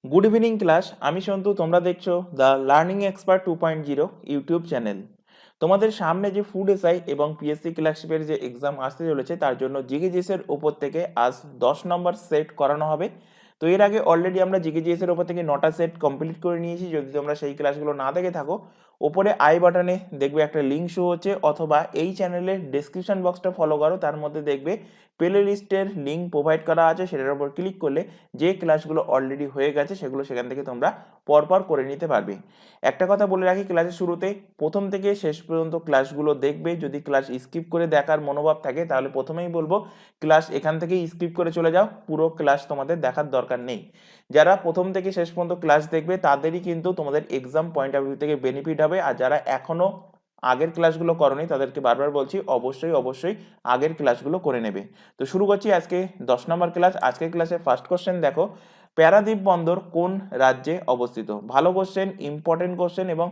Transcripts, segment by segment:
Good evening class, আমি সন্তু। তোমরা দেখছো the learning expert 2.0 YouTube channel. তোমাদের সামনে যে ফুড এসআই এবং পিএসসি ক্লার্কশিপের যে এক্সাম আসতে চলেছে তার জন্য জিকেজিএস এর উপর থেকে আজ 10 নম্বর সেট করানো হবে। তো এর আগে অলরেডি আমরা জিকেজিএস এর উপর থেকে 9টা সেট কমপ্লিট করে নিয়েছি। যদি তোমরা সেই ক্লাসগুলো না দেখে থাকো, ওপরে আই বাটনে দেখবে একটা লিঙ্ক শো হচ্ছে, অথবা এই চ্যানেলের ডেসক্রিপশন বক্সটা ফলো করো, তার মধ্যে দেখবে প্লে লিস্টের লিঙ্ক প্রোভাইড করা আছে। সেটার উপর ক্লিক করলে যে ক্লাসগুলো অলরেডি হয়ে গেছে সেগুলো সেখান থেকে তোমরা পরপর করে নিতে পারবে। একটা কথা বলে রাখি, ক্লাসের শুরুতে প্রথম থেকে শেষ পর্যন্ত ক্লাসগুলো দেখবে। যদি ক্লাস স্কিপ করে দেখার মনোভাব থাকে তাহলে প্রথমেই বলবো ক্লাস এখান থেকেই স্কিপ করে চলে যাও, পুরো ক্লাস তোমাদের দেখার দরকার নেই। যারা প্রথম থেকে শেষ পর্যন্ত ক্লাস দেখবে তাদেরই কিন্তু তোমাদের এক্সাম পয়েন্ট অফ ভিউ থেকে বেনিফিট হবে। আর যারা এখনো আগের ক্লাসগুলো করনি তাদেরকে বারবার বলছি অবশ্যই অবশ্যই আগের ক্লাসগুলো করে নেবে। তো শুরু করছি আজকে 10 নম্বর ক্লাস। আজকের ক্লাসে ফার্স্ট কোশ্চেন দেখো, প্যারাদ্বীপ বন্দর কোন রাজ্যে অবস্থিত? ভালো কোশ্চেন, ইম্পর্টেন্ট কোশ্চেন। এবং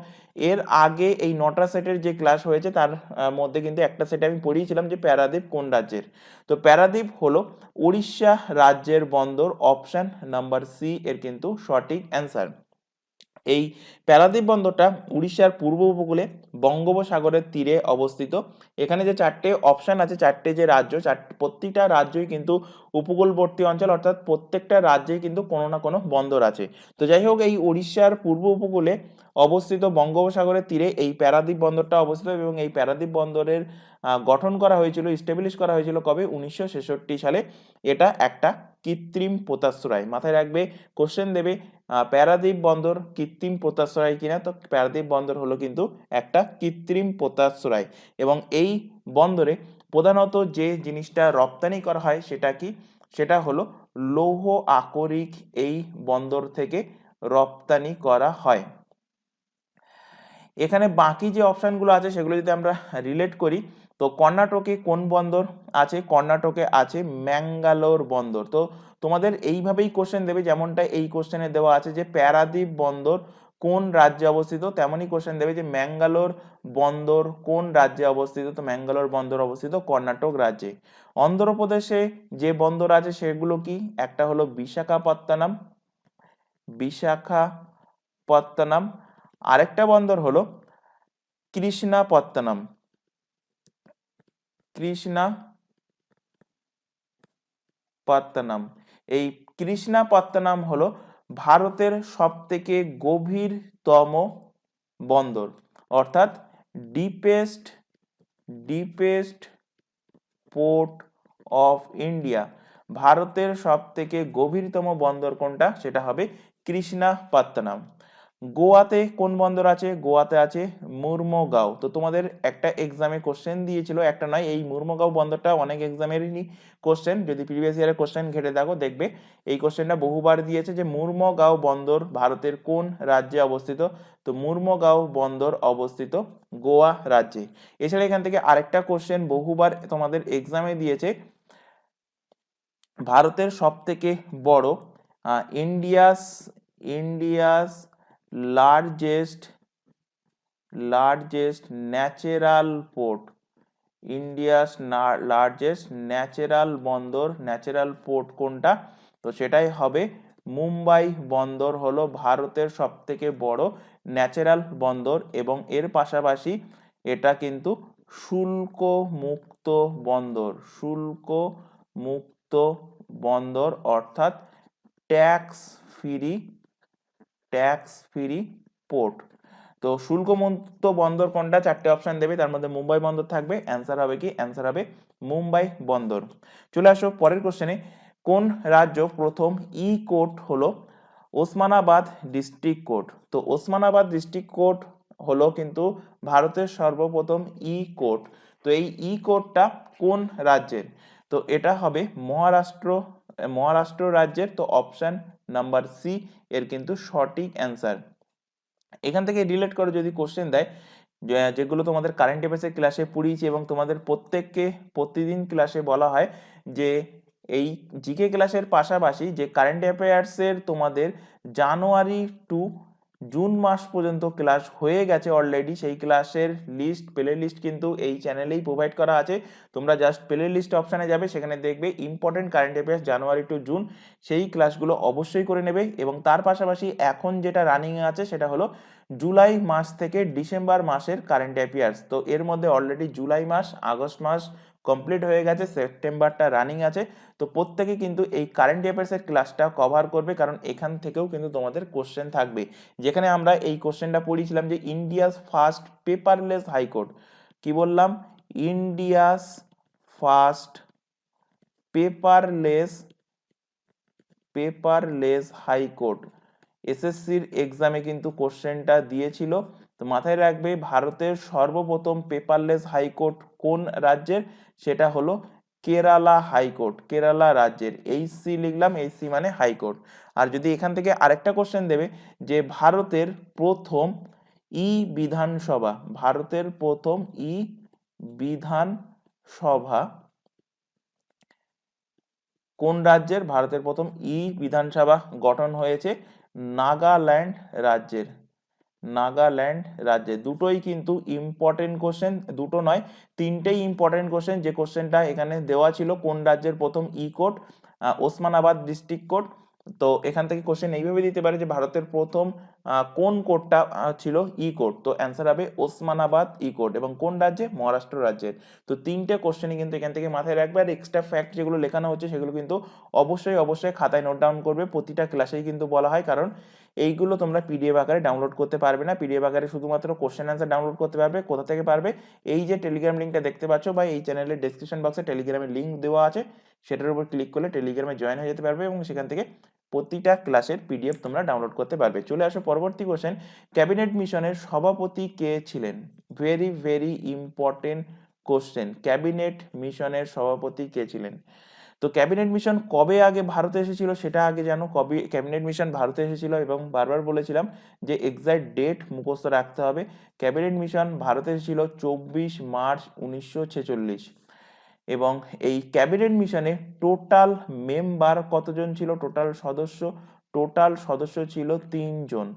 এর আগে এই 9টা সেটের যে ক্লাস হয়েছে তার মধ্যে কিন্তু একটা সেটে আমি পড়িয়েছিলাম যে প্যারাদ্বীপ কোন রাজ্যের। তো প্যারাদ্বীপ হলো উড়িষ্যা রাজ্যের বন্দর। অপশন নাম্বার সি এর কিন্তু সঠিক অ্যান্সার। এই প্যারাদ্বীপ বন্দরটা উড়িষ্যার পূর্ব উপকূলে বঙ্গোপসাগরের তীরে অবস্থিত। এখানে যে চারটে অপশন আছে, চারটে যে রাজ্য, প্রত্যেকটা রাজ্যই কিন্তু উপকূলবর্তী অঞ্চল, অর্থাৎ প্রত্যেকটা রাজ্যেই কিন্তু কোনো না কোনো বন্দর আছে। তো যাই হোক, এই উড়িষ্যার পূর্ব উপকূলে অবস্থিত বঙ্গোপসাগরের তীরে এই প্যারাদ্বীপ বন্দরটা অবস্থিত। এবং এই প্যারাদ্বীপ বন্দরের গঠন করা হয়েছিল, স্টেবলিশ করা হয়েছিল কবে? 1966 সালে। এটা একটা কৃত্রিম পোতাশ্রয়। মাথায় রাখবে, কোশ্চেন দেবে প্যারাদ্বীপ বন্দর কৃত্রিম পোতাশ্রয় কিনা। তো প্যারাদ্বীপ বন্দর হলো কিন্তু একটা কৃত্রিম পোতাশ্রয়। এবং এই বন্দরে প্রধানত যে জিনিসটা রপ্তানি করা হয় সেটা কি? সেটা হলো লৌহ আকরিক এই বন্দর থেকে রপ্তানি করা হয়। এখানে বাকি যে অপশনগুলো আছে সেগুলো যদি আমরা রিলেট করি, তো কর্ণাটকে কোন বন্দর আছে? কর্ণাটকে আছে ম্যাঙ্গালোর বন্দর। তো তোমাদের এইভাবেই কোশ্চেন দেবে, যেমনটা এই কোশ্চেনে দেওয়া আছে যে প্যারাদ্বীপ বন্দর কোন রাজ্যে অবস্থিত, তেমনই কোশ্চেন দেবে যে ম্যাঙ্গালোর বন্দর কোন রাজ্যে অবস্থিত। তো ম্যাঙ্গালোর বন্দর অবস্থিত কর্ণাটক রাজ্যে। অন্ধ্রপ্রদেশে যে বন্দর আছে সেগুলো কি? একটা হলো বিশাখাপত্তনম, বিশাখাপত্তনম। আরেকটা বন্দর হলো কৃষ্ণাপত্তনম, কৃষ্ণাপত্তনম। এই কৃষ্ণাপত্তনম হলো ভারতের সব থেকে গভীরতম বন্দর, অর্থাৎ deepest deepest port of India. ভারতের সব থেকে গভীরতম বন্দর কোনটা? সেটা হবে কৃষ্ণাপত্তনম। গোয়াতে কোন বন্দর আছে? গোয়াতে আছে মুরমুগাঁও। তো তোমাদের একটা এক্সামে কোশ্চেন দিয়েছিল, একটা নয়, এই মুরমুগাঁও বন্দরটা অনেক এক্সামেরই কোশ্চেন। যদি প্রিভিয়াস ইয়ারের কোশ্চেন ঘেটে দেখো দেখবে এই কোশ্চেনটা বহুবার দিয়েছে যে মুরমুগাঁও বন্দর ভারতের কোন রাজ্যে অবস্থিত। তো মুরমুগাঁও বন্দর অবস্থিত গোয়া রাজ্যে। এছাড়া এখান থেকে আরেকটা কোশ্চেন বহুবার তোমাদের এক্সামে দিয়েছে, ভারতের সব থেকে বড় India's India's largest largest natural port, India's largest natural বন্দর, ন্যাচারাল পোর্ট কোনটা? তো সেটাই হবে মুম্বাই বন্দর হলো ভারতের সব থেকে বড় ন্যাচারাল বন্দর। এবং এর পাশাপাশি এটা কিন্তু শুল্ক মুক্ত বন্দর, শুল্ক মুক্ত বন্দর, অর্থাৎ tax free, tax free port. তো শুল্কমুক্ত বন্দর কোনটা? চারটে অপশন দেবে, তার মধ্যে মুম্বাই বন্দর থাকবে। অ্যান্সার হবে কি? অ্যান্সার হবে মুম্বাই বন্দর। চলে আসো পরের কোশ্চেনে, কোন রাজ্য প্রথম ই কোর্ট হলো ওসমানাবাদ ডিস্ট্রিক্ট কোর্ট? তো ওসমানাবাদ ডিস্ট্রিক্ট কোর্ট হলো কিন্তু ভারতের সর্বপ্রথম ই কোর্ট। তো এই ই কোর্টটা কোন রাজ্যের? তো এটা হবে মহারাষ্ট্র রাজ্যের। তো অপশন নাম্বার সি এর কিন্তু সঠিক অ্যান্সার। এখান থেকে রিলেট করে যদি কোশ্চেন দেয়, যেগুলো তোমাদের কারেন্ট অ্যাফেয়ার্সের ক্লাসে পড়িয়েছি এবং তোমাদের প্রত্যেককে প্রতিদিন ক্লাসে বলা হয় যে এই জিকে ক্লাসের পাশাপাশি যে কারেন্ট অ্যাফেয়ার্সের তোমাদের জানুয়ারি টু জুন মাস পর্যন্ত ক্লাস হয়ে গেছে অলরেডি। সেই ক্লাসের লিস্ট, প্লে লিস্ট কিন্তু এই চ্যানেলেই প্রোভাইড করা আছে। তোমরা জাস্ট প্লে লিস্ট অপশানে যাবে, সেখানে দেখবে ইম্পর্টেন্ট কারেন্ট অ্যাফেয়ার্স জানুয়ারি টু জুন, সেই ক্লাসগুলো অবশ্যই করে নেবে। এবং তার পাশাপাশি এখন যেটা রানিংয়ে আছে সেটা হলো জুলাই মাস থেকে ডিসেম্বর মাসের কারেন্ট অ্যাফেয়ার্স। তো এর মধ্যে অলরেডি জুলাই মাস, আগস্ট মাস কমপ্লিট হয়ে গেছে, সেপ্টেম্বরটা রানিং আছে। তো প্রত্যেকে কিন্তু এই কারেন্ট অ্যাফেয়ার্সের ক্লাসটা কভার করবে, কারণ এখান থেকেও কিন্তু তোমাদের কোশ্চেন থাকবে। যেখানে আমরা এই কোশ্চেনটা পড়িয়েছিলাম যে ইন্ডিয়াস ফার্স্ট পেপারলেস হাইকোর্ট, কি বললাম, India's first paperless paperless high court, এসএসসির এক্সামে কিন্তু কোশ্চেনটা দিয়েছিল। তো মাথায় রাখবে ভারতের সর্বপ্রথম পেপারলেস হাইকোর্ট কোন রাজ্যের, সেটা হলো কেরালা হাইকোর্ট, কেরালা রাজ্যের। এইচসি লিখলাম, এইচসি মানে হাইকোর্ট। আর যদি এখান থেকে আরেকটা কোশ্চেন দেবে যে ভারতের প্রথম ই বিধানসভা, ভারতের প্রথম ই বিধানসভা কোন রাজ্যের, ভারতের প্রথম ই বিধানসভা গঠন হয়েছে নাগাল্যান্ড রাজ্যের, নাগাল্যান্ড রাজ্যে। দুটোই কিন্তু ইম্পর্টেন্ট কোশ্চেন, দুটো নয় তিনটেই ইম্পর্টেন্ট কোশ্চেন। যে কোশ্চেনটা এখানে দেওয়া ছিল কোন রাজ্যের প্রথম ই কোর্ট, ওসমানাবাদ ডিস্ট্রিক্ট কোর্ট। তো এখান থেকে কোশ্চেন এইভাবে দিতে পারে যে ভারতের প্রথম কোন কোর্টটা ছিল ই কোর্ট, তো অ্যান্সার হবে ওসমানাবাদ ই কোর্ট। এবং কোন রাজ্যে, মহারাষ্ট্র রাজ্যের। তো তিনটে কোশ্চেনই কিন্তু এখান থেকে মাথায় রাখবে। আর এক্সট্রা ফ্যাক্ট যেগুলো লেখানো হচ্ছে সেগুলো কিন্তু অবশ্যই অবশ্যই খাতায় নোট ডাউন করবে, প্রতিটা ক্লাসেই কিন্তু বলা হয়। কারণ এইগুলো তোমরা পিডিএফ আকারে ডাউনলোড করতে পারবে না, পিডিএফ আকারে শুধুমাত্র কোশ্চেন অ্যান্সার ডাউনলোড করতে পারবে। কোথা থেকে পারবে, এই যে টেলিগ্রাম লিঙ্কটা দেখতে পাচ্ছ বা এই চ্যানেলের ডেসক্রিপশন বক্সে টেলিগ্রামের লিঙ্ক দেওয়া আছে, সেটার উপর ক্লিক করলে টেলিগ্রামে জয়েন হয়ে যেতে পারবে এবং সেখান থেকে প্রতিটা ক্লাসের পিডিএফ তোমরা ডাউনলোড করতে পারবে। চলে আসো পরবর্তী কোশ্চেন, ক্যাবিনেট মিশনের সভাপতি কে ছিলেন? Very very important question, cabinet মিশনের সভাপতি কে ছিলেন? তো ক্যাবিনেট মিশন কবে আগে ভারতে এসেছিল সেটা আগে জানো, কবে ক্যাবিনেট মিশন ভারতে এসেছিল, এবং বারবার বলেছিলাম যে এক্সাক্ট ডেট মুখস্থ রাখতে হবে। ক্যাবিনেট মিশন ভারতে এসেছিল 24 মার্চ 1946। এবং এই ক্যাবিনেট মিশনে টোটাল মেম্বার কতজন ছিল, টোটাল সদস্য ছিল 3 জন।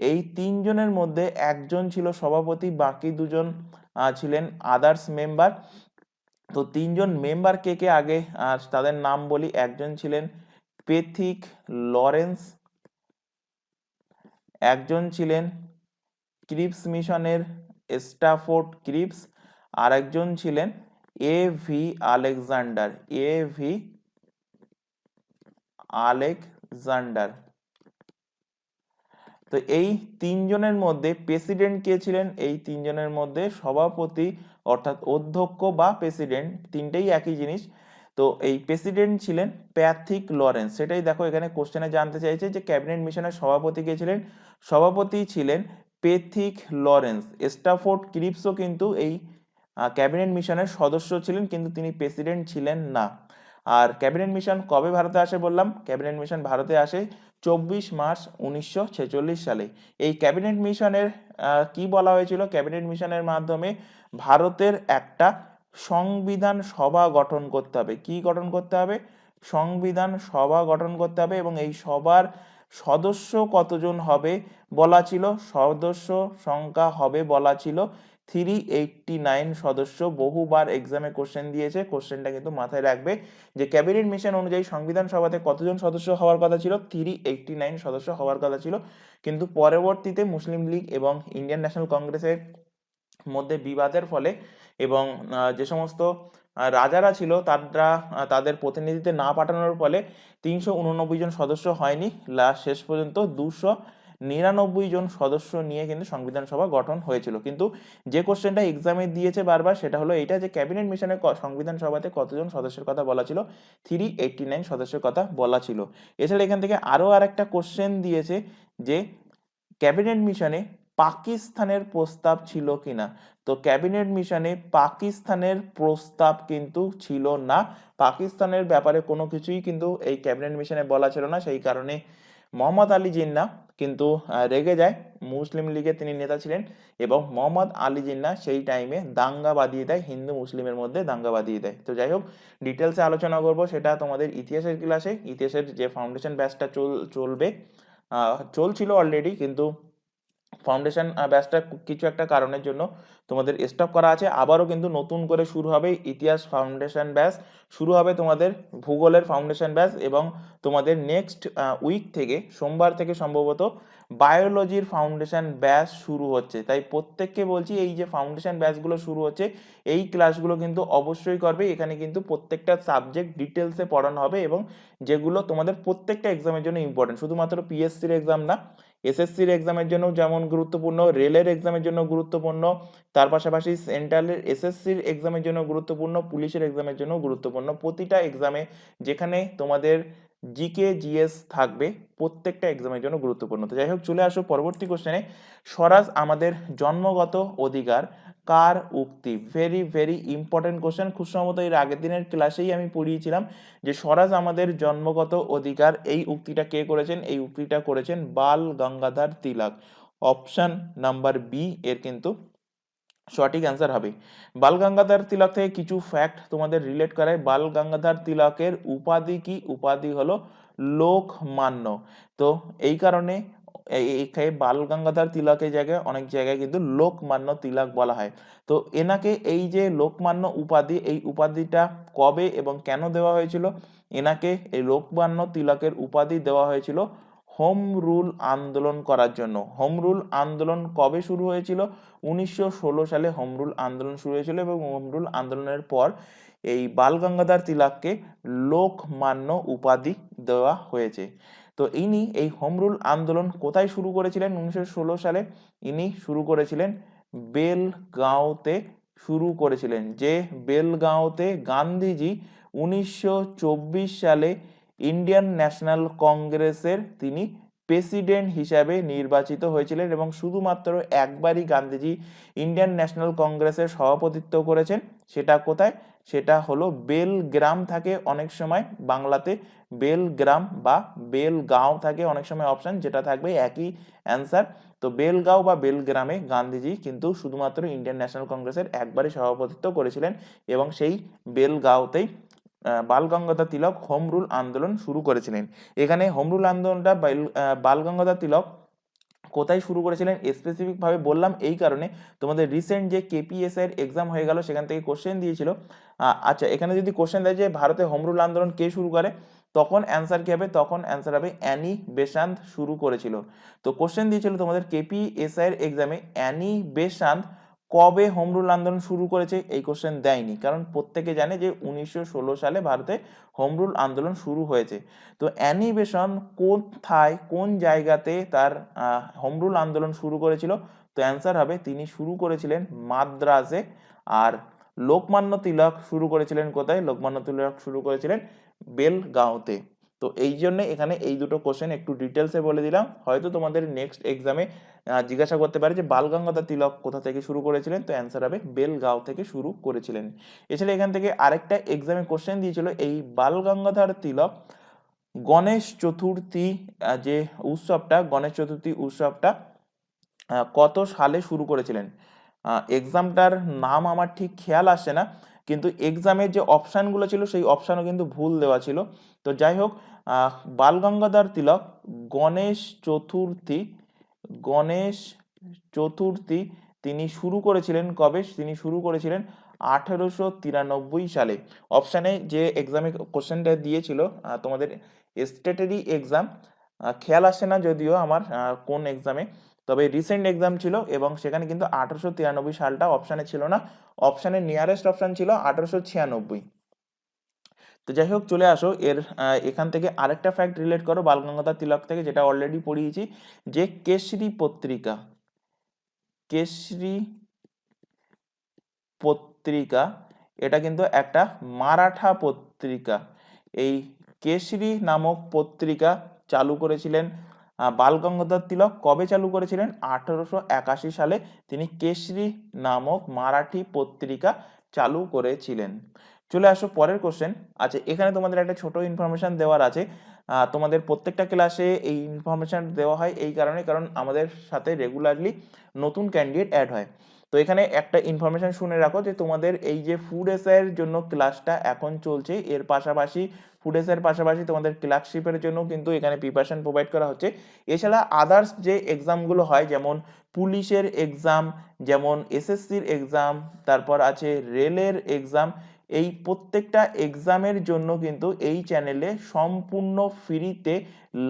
এই 3 জনের মধ্যে একজন ছিল সভাপতি, বাকি দুজন ছিলেন আদার্স মেম্বার। তো 3 জন মেম্বার কে কে আগে তাদের নাম বলি। একজন ছিলেন পেথিক লরেন্স, একজন ছিলেন ক্রিপস মিশনের স্টাফোর্ড ক্রিপস, আর একজন ছিলেন A V Alexander, A V Alexander. তো এই 3 জনের মধ্যে প্রেসিডেন্ট কে ছিলেন? এই 3 জনের মধ্যে সভাপতি অর্থাৎ অধ্যক্ষ বা প্রেসিডেন্ট তিনটেই একই জিনিস। তো এই প্রেসিডেন্ট ছিলেন প্যাথিক লরেন্স। সেটাই দেখো এখানে কোশ্চেনে জানতে চাইছে যে ক্যাবিনেট মিশনের সভাপতি কে ছিলেন, সভাপতি ছিলেন পেথিক লরেন্স। স্টাফোর্ড ক্রিপসও কিন্তু এই ক্যাবিনেট মিশনের সদস্য ছিলেন, কিন্তু তিনি প্রেসিডেন্ট ছিলেন না। আর ক্যাবিনেট মিশন কবে ভারতে আসে বললাম, ক্যাবিনেট মিশন ভারতে আসে 24 মার্চ 1946 সালে। এই ক্যাবিনেট মিশনের কি বলা হয়েছিল, ক্যাবিনেট মিশনের মাধ্যমে ভারতের একটা সংবিধান সভা গঠন করতে হবে। কি গঠন করতে হবে? সংবিধান সভা গঠন করতে হবে। এবং এই সভার সদস্য কতজন হবে বলা ছিল, সদস্য সংখ্যা হবে বলা ছিল 389 সদস্য। বহুবার এক্সামে কোশ্চেন দিয়েছে, কোশ্চেনটা কিন্তু মাথায় রাখবে যে ক্যাবিনেট মিশন অনুযায়ী সংবিধান সভাতে কতজন সদস্য হওয়ার কথা ছিল, 389 সদস্য হওয়ার কথা ছিল। কিন্তু পরবর্তীতে মুসলিম লীগ এবং ইন্ডিয়ান ন্যাশনাল কংগ্রেসের মধ্যে বিবাদের ফলে এবং যে সমস্ত রাজারা ছিল তারা তাদের প্রতিনিধিত্বে না পাঠানোর ফলে 389 জন সদস্য হয়নি, শেষ পর্যন্ত 299 জন সদস্য নিয়ে কিন্তু সংবিধান সভা গঠন হয়েছিল। কিন্তু যে কোশ্চেনটা এক্সামে দিয়েছে বারবার সেটা হলো এইটা যে ক্যাবিনেট মিশনের সংবিধান সভাতে কতজন সদস্যের কথা বলা ছিল, 389 সদস্যের কথা বলা ছিল। এছাড়া এখান থেকে আরো আরেকটা কোশ্চেন দিয়েছে যে ক্যাবিনেট মিশনে পাকিস্তানের প্রস্তাব ছিল কিনা। তো ক্যাবিনেট মিশনে পাকিস্তানের প্রস্তাব কিন্তু ছিল না, পাকিস্তানের ব্যাপারে কোনো কিছুই কিন্তু এই ক্যাবিনেট মিশনে বলা ছিল না। সেই কারণে মোহাম্মদ আলী জিন্নাহ কিন্তু রেগে যায়, মুসলিম লীগের তিনি নেতা ছিলেন, এবং মোহাম্মদ আলী জিন্নাহ সেই টাইমে দাঙ্গা বাঁধিয়ে দেয়, হিন্দু মুসলিমের মধ্যে দাঙ্গা বাঁধিয়ে দেয়। তো যাই হোক, ডিটেলসে আলোচনা করব সেটা তোমাদের ইতিহাসের ক্লাসে। ইতিহাসের যে ফাউন্ডেশন ব্যাচটা চলবে, চলছিল অলরেডি, কিন্তু ফাউন্ডেশন ব্যাচটা কিছু একটা কারণের জন্য তোমাদের স্টপ করা আছে। আবারও কিন্তু নতুন করে শুরু হবে ইতিহাস ফাউন্ডেশন ব্যাচ, শুরু হবে তোমাদের ভূগোলের ফাউন্ডেশন ব্যাচ, এবং তোমাদের নেক্সট উইক থেকে সোমবার থেকে সম্ভবত বায়োলজির ফাউন্ডেশন ব্যাচ শুরু হচ্ছে। তাই প্রত্যেককে বলছি, এই যে ফাউন্ডেশন ব্যাচগুলো শুরু হচ্ছে এই ক্লাসগুলো কিন্তু অবশ্যই করবে। এখানে কিন্তু প্রত্যেকটা সাবজেক্ট ডিটেলসে পড়ানো হবে, এবং যেগুলো তোমাদের প্রত্যেকটা এক্সামের জন্য ইম্পর্টেন্ট, শুধুমাত্র পিএসসির এক্সাম না, এসএসসির এক্সামের জন্য যেমন গুরুত্বপূর্ণ, রেলের এক্সামের জন্য গুরুত্বপূর্ণ, তার পাশাপাশি সেন্ট্রালের এসএসসির এক্সামের জন্য গুরুত্বপূর্ণ, পুলিশের এক্সামের জন্য গুরুত্বপূর্ণ। প্রতিটা এক্সামে যেখানে তোমাদের জিকে জিএস থাকবে প্রত্যেকটা এক্সামের জন্য গুরুত্বপূর্ণ। তো যাই হোক, চলে আসো পরবর্তী কোশ্চেনে। স্বরাজ আমাদের জন্মগত অধিকার কার উক্তি? Very very important question. খুব সম্ভবত এর আগের দিনের ক্লাসেই আমি পড়িয়েছিলাম যে স্বরাজ আমাদের জন্মগত অধিকার, এই উক্তিটা কে করেছেন? এই উক্তিটা করেছেন বাল গঙ্গাধর তিলক। অপশন নাম্বার বি এর কিন্তু সঠিক অ্যান্সার হবে। বাল গঙ্গাধর তিলক থেকে কিছু ফ্যাক্ট তোমাদের রিলেট করায়। বাল গঙ্গাধর তিলকের উপাধি কি? উপাধি হলো লোকমান্য। তো এই কারণে এই বাল গঙ্গাধর তিলকের জায়গায় অনেক জায়গায় কিন্তু লোকমান্য তিলক বলা হয়। তো এনাকে এই যে লোকমান্য উপাধি, এই উপাধিটা কবে এবং কেন দেওয়া হয়েছিল? এনাকে এই লোকমান্য তিলকের উপাধি দেওয়া হয়েছিল হোম রুল আন্দোলন করার জন্য। হোম রুল আন্দোলন কবে শুরু হয়েছিল? 1916 সালে হোম রুল আন্দোলন শুরু হয়েছিল, এবং হোম রুল আন্দোলনের পর এই বাল গঙ্গাধর তিলককে লোকমান্য উপাধি দেওয়া হয়েছে। তো ইনি এই হোম রুল আন্দোলন কোথায় শুরু করেছিলেন? 1916 সালে ইনি শুরু করেছিলেন বেলগাঁওতে শুরু করেছিলেন। যে বেলগাঁওতে গান্ধীজি 1924 সালে ইন্ডিয়ান ন্যাশনাল কংগ্রেসের তিনি প্রেসিডেন্ট হিসাবে নির্বাচিত হয়েছিলেন, এবং শুধুমাত্র একবারই গান্ধীজি ইন্ডিয়ান ন্যাশনাল কংগ্রেসের সভাপতিত্ব করেছেন। সেটা কোথায়? সেটা হলো বেলগ্রাম থাকে অনেক সময় বাংলাতে, বেলগ্রাম বা বেলগাঁও থাকে অনেক সময় অপশন, যেটা থাকবে একই অ্যান্সার। তো বেলগাঁও বা বেলগ্রামে গান্ধীজি কিন্তু শুধুমাত্র ইন্ডিয়ান ন্যাশনাল কংগ্রেসের একবারই সভাপতিত্ব করেছিলেন, এবং সেই বেলগাঁওতেই বাল গঙ্গাধর তিলক হোম রুল আন্দোলন শুরু করেছিলেন। এখানে হোম রুল আন্দোলনটা বাল গঙ্গাধর তিলক কোথায় শুরু করেছিলেন স্পেসিফিক ভাবে বললাম এই কারণে, তোমাদের রিসেন্ট যে কেপিএসআই এর এক্সাম হয়ে গেল সেখান থেকে কোশ্চেন দিয়েছিল। আচ্ছা, এখানে যদি কোশ্চেন দেয় যে ভারতে হোম রুল আন্দোলন কে শুরু করে, তখন অ্যান্সার কি হবে? তখন অ্যান্সার হবে অ্যানি বেসান্ত শুরু করেছিল। তো কোশ্চেন দিয়েছিল তোমাদের কেপিএসআই এর এক্সামে অ্যানি বেসান্ত কবে হোম রুল আন্দোলন শুরু করেছে, এই কোশ্চেন দেয়নি, কারণ প্রত্যেকে জানে যে 1916 সালে ভারতে হোম রুল আন্দোলন শুরু হয়েছে। তো অ্যানি বেসান্ত কোথায়, কোন জায়গাতে তার হোম রুল আন্দোলন শুরু করেছিল? তো অ্যান্সার হবে তিনি শুরু করেছিলেন মাদ্রাজে। আর লোকমান্য তিলক শুরু করেছিলেন কোথায়? লোকমান্য তিলক শুরু করেছিলেন বেলগাঁওতে। তো এই জন্য এখানে এই দুটো কোশ্চেন একটু ডিটেলসে বলে দিলাম, হয়তো তোমাদের নেক্সট এক্সামে জিজ্ঞাসা করতে পারে যে বাল গঙ্গাধর তিলক কোথা থেকে শুরু করেছিলেন, তো অ্যান্সার হবে বেলগাঁও থেকে শুরু করেছিলেন। এছাড়া এখান থেকে আরেকটা এক্সামে কোশ্চেন দিয়েছিল এই বাল গঙ্গাধর তিলক গণেশ চতুর্থী যে উৎসবটা, গণেশ চতুর্থী উৎসবটা কত সালে শুরু করেছিলেন? এক্সামটার নাম আমার ঠিক খেয়াল আসছে না, কিন্তু এক্সামের যে অপশানগুলো ছিল সেই অপশানও কিন্তু ভুল দেওয়া ছিল। তো যাই হোক, বাল গঙ্গাধর তিলক গণেশ চতুর্থী, গণেশ চতুর্থী তিনি শুরু করেছিলেন কবে? তিনি শুরু করেছিলেন 1893 সালে। অপশানে যে এক্সামে কোশ্চেনটা দিয়েছিল তোমাদের স্টেটেরই এক্সাম, খেয়াল আসছে না যদিও আমার কোন এক্সামে, তবে রিসেন্ট এক্সাম ছিল, এবং সেখানে কিন্তু 1893 সালটা অপশানে ছিল না, অপশানের নিয়ারেস্ট অপশান ছিল 1896। তো যাই হোক, চলে আসো এর এখান থেকে আরেকটা ফ্যাক্ট রিলেট করো বাল গঙ্গাধর তিলক থেকে, যেটা অলরেডি পড়িয়েছি, যে কেশরী পত্রিকা, কেশরী পত্রিকা এটা কিন্তু একটা মারাঠা পত্রিকা। এই কেশরী নামক পত্রিকা চালু করেছিলেন বাল গঙ্গাধর তিলক। কবে চালু করেছিলেন? 1881 সালে তিনি কেশরী নামক মারাঠি পত্রিকা চালু করেছিলেন। চলে আসো পরের কোশ্চেন। আচ্ছা, এখানে তোমাদের একটা ছোট ইনফরমেশন দেওয়ার আছে। তোমাদের প্রত্যেকটা ক্লাসে এই ইনফরমেশন দেওয়া হয় এই কারণে, কারণ আমাদের সাথে রেগুলারলি নতুন ক্যান্ডিডেট অ্যাড হয়। তো এখানে একটা ইনফরমেশন শুনে রাখো যে তোমাদের এই যে ফুড এসআই এর জন্য ক্লাসটা এখন চলছে, এর পাশাপাশি ফুড এসআইয়ের পাশাপাশি তোমাদের ক্লার্কশিপের জন্য কিন্তু এখানে প্রিপারেশন প্রোভাইড করা হচ্ছে। এছাড়া আদার্স যে এক্সামগুলো হয়, যেমন পুলিশের এক্সাম, যেমন এসএসসির এক্সাম, তারপর আছে রেলের এক্সাম, এই প্রত্যেকটা এক্সামের জন্য কিন্তু এই চ্যানেলে সম্পূর্ণ ফ্রিতে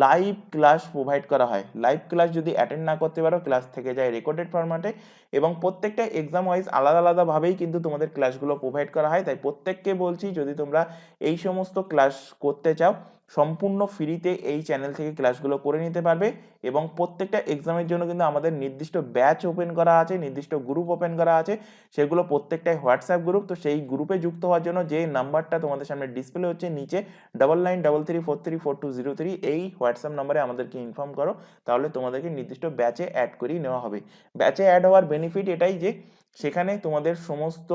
লাইভ ক্লাস প্রোভাইড করা হয়। লাইভ ক্লাস যদি অ্যাটেন্ড না করতে পারো, ক্লাস থেকে যায় রেকর্ডেড ফরম্যাটে, এবং প্রত্যেকটা এক্সাম ওয়াইজ আলাদা আলাদাভাবেই কিন্তু তোমাদের ক্লাসগুলো প্রোভাইড করা হয়। তাই প্রত্যেককে বলছি, যদি তোমরা এই সমস্ত ক্লাস করতে চাও, সম্পূর্ণ ফ্রিতে এই চ্যানেল থেকে ক্লাসগুলো করে নিতে পারবে। এবং প্রত্যেকটা এক্সামের জন্য কিন্তু আমাদের নির্দিষ্ট ব্যাচ ওপেন করা আছে, নির্দিষ্ট গ্রুপ ওপেন করা আছে, সেগুলো প্রত্যেকটাই হোয়াটসঅ্যাপ গ্রুপ। তো সেই গ্রুপে যুক্ত হওয়ার জন্য যে নাম্বারটা তোমাদের সামনে ডিসপ্লে হচ্ছে নিচে 9933434203, এই হোয়াটসঅ্যাপ নাম্বারে আমাদেরকে ইনফর্ম করো, তাহলে তোমাদেরকে নির্দিষ্ট ব্যাচে অ্যাড করিয়ে নেওয়া হবে। ব্যাচে অ্যাড হওয়ার বেনিফিট এটাই যে সেখানে তোমাদের সমস্ত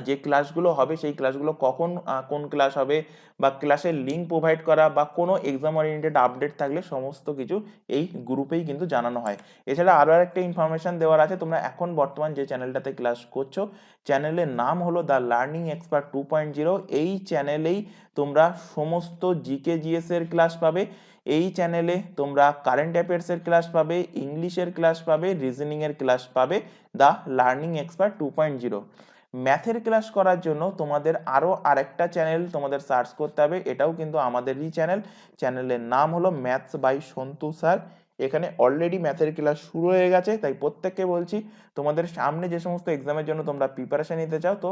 যে ক্লাসগুলো হবে সেই ক্লাসগুলো কখন কোন ক্লাস হবে, বা ক্লাসের লিঙ্ক প্রোভাইড করা, বা কোনো এক্সাম ওরিয়েন্টেড আপডেট থাকলে সমস্ত কিছু এই গ্রুপেই কিন্তু জানানো হয়। এছাড়া আরও একটা ইনফরমেশন দেওয়ার আছে, তোমরা এখন বর্তমান যে চ্যানেলটাতে ক্লাস করছো, চ্যানেলের নাম হলো দ্য লার্নিং এক্সপার্ট 2.0। এই চ্যানেলেই তোমরা সমস্ত জিকে জিএস এর ক্লাস পাবে। এই চ্যানেলে তোমরা কারেন্ট অ্যাফেয়ার্সের ক্লাস পাবে, ইংলিশের ক্লাস পাবে, রিজনিংয়ের ক্লাস পাবে, দ্য লার্নিং এক্সপার্ট 2.0। ম্যাথের ক্লাস করার জন্য তোমাদের আরও আরেকটা চ্যানেল তোমাদের সার্চ করতে হবে, এটাও কিন্তু আমাদেরই চ্যানেল। চ্যানেলের নাম হলো ম্যাথস বাই সন্তু স্যার। এখানে অলরেডি ম্যাথের ক্লাস শুরু হয়ে গেছে। তাই প্রত্যেককে বলছি, তোমাদের সামনে যে সমস্ত এক্সামের জন্য তোমরা প্রিপারেশন নিতে চাও, তো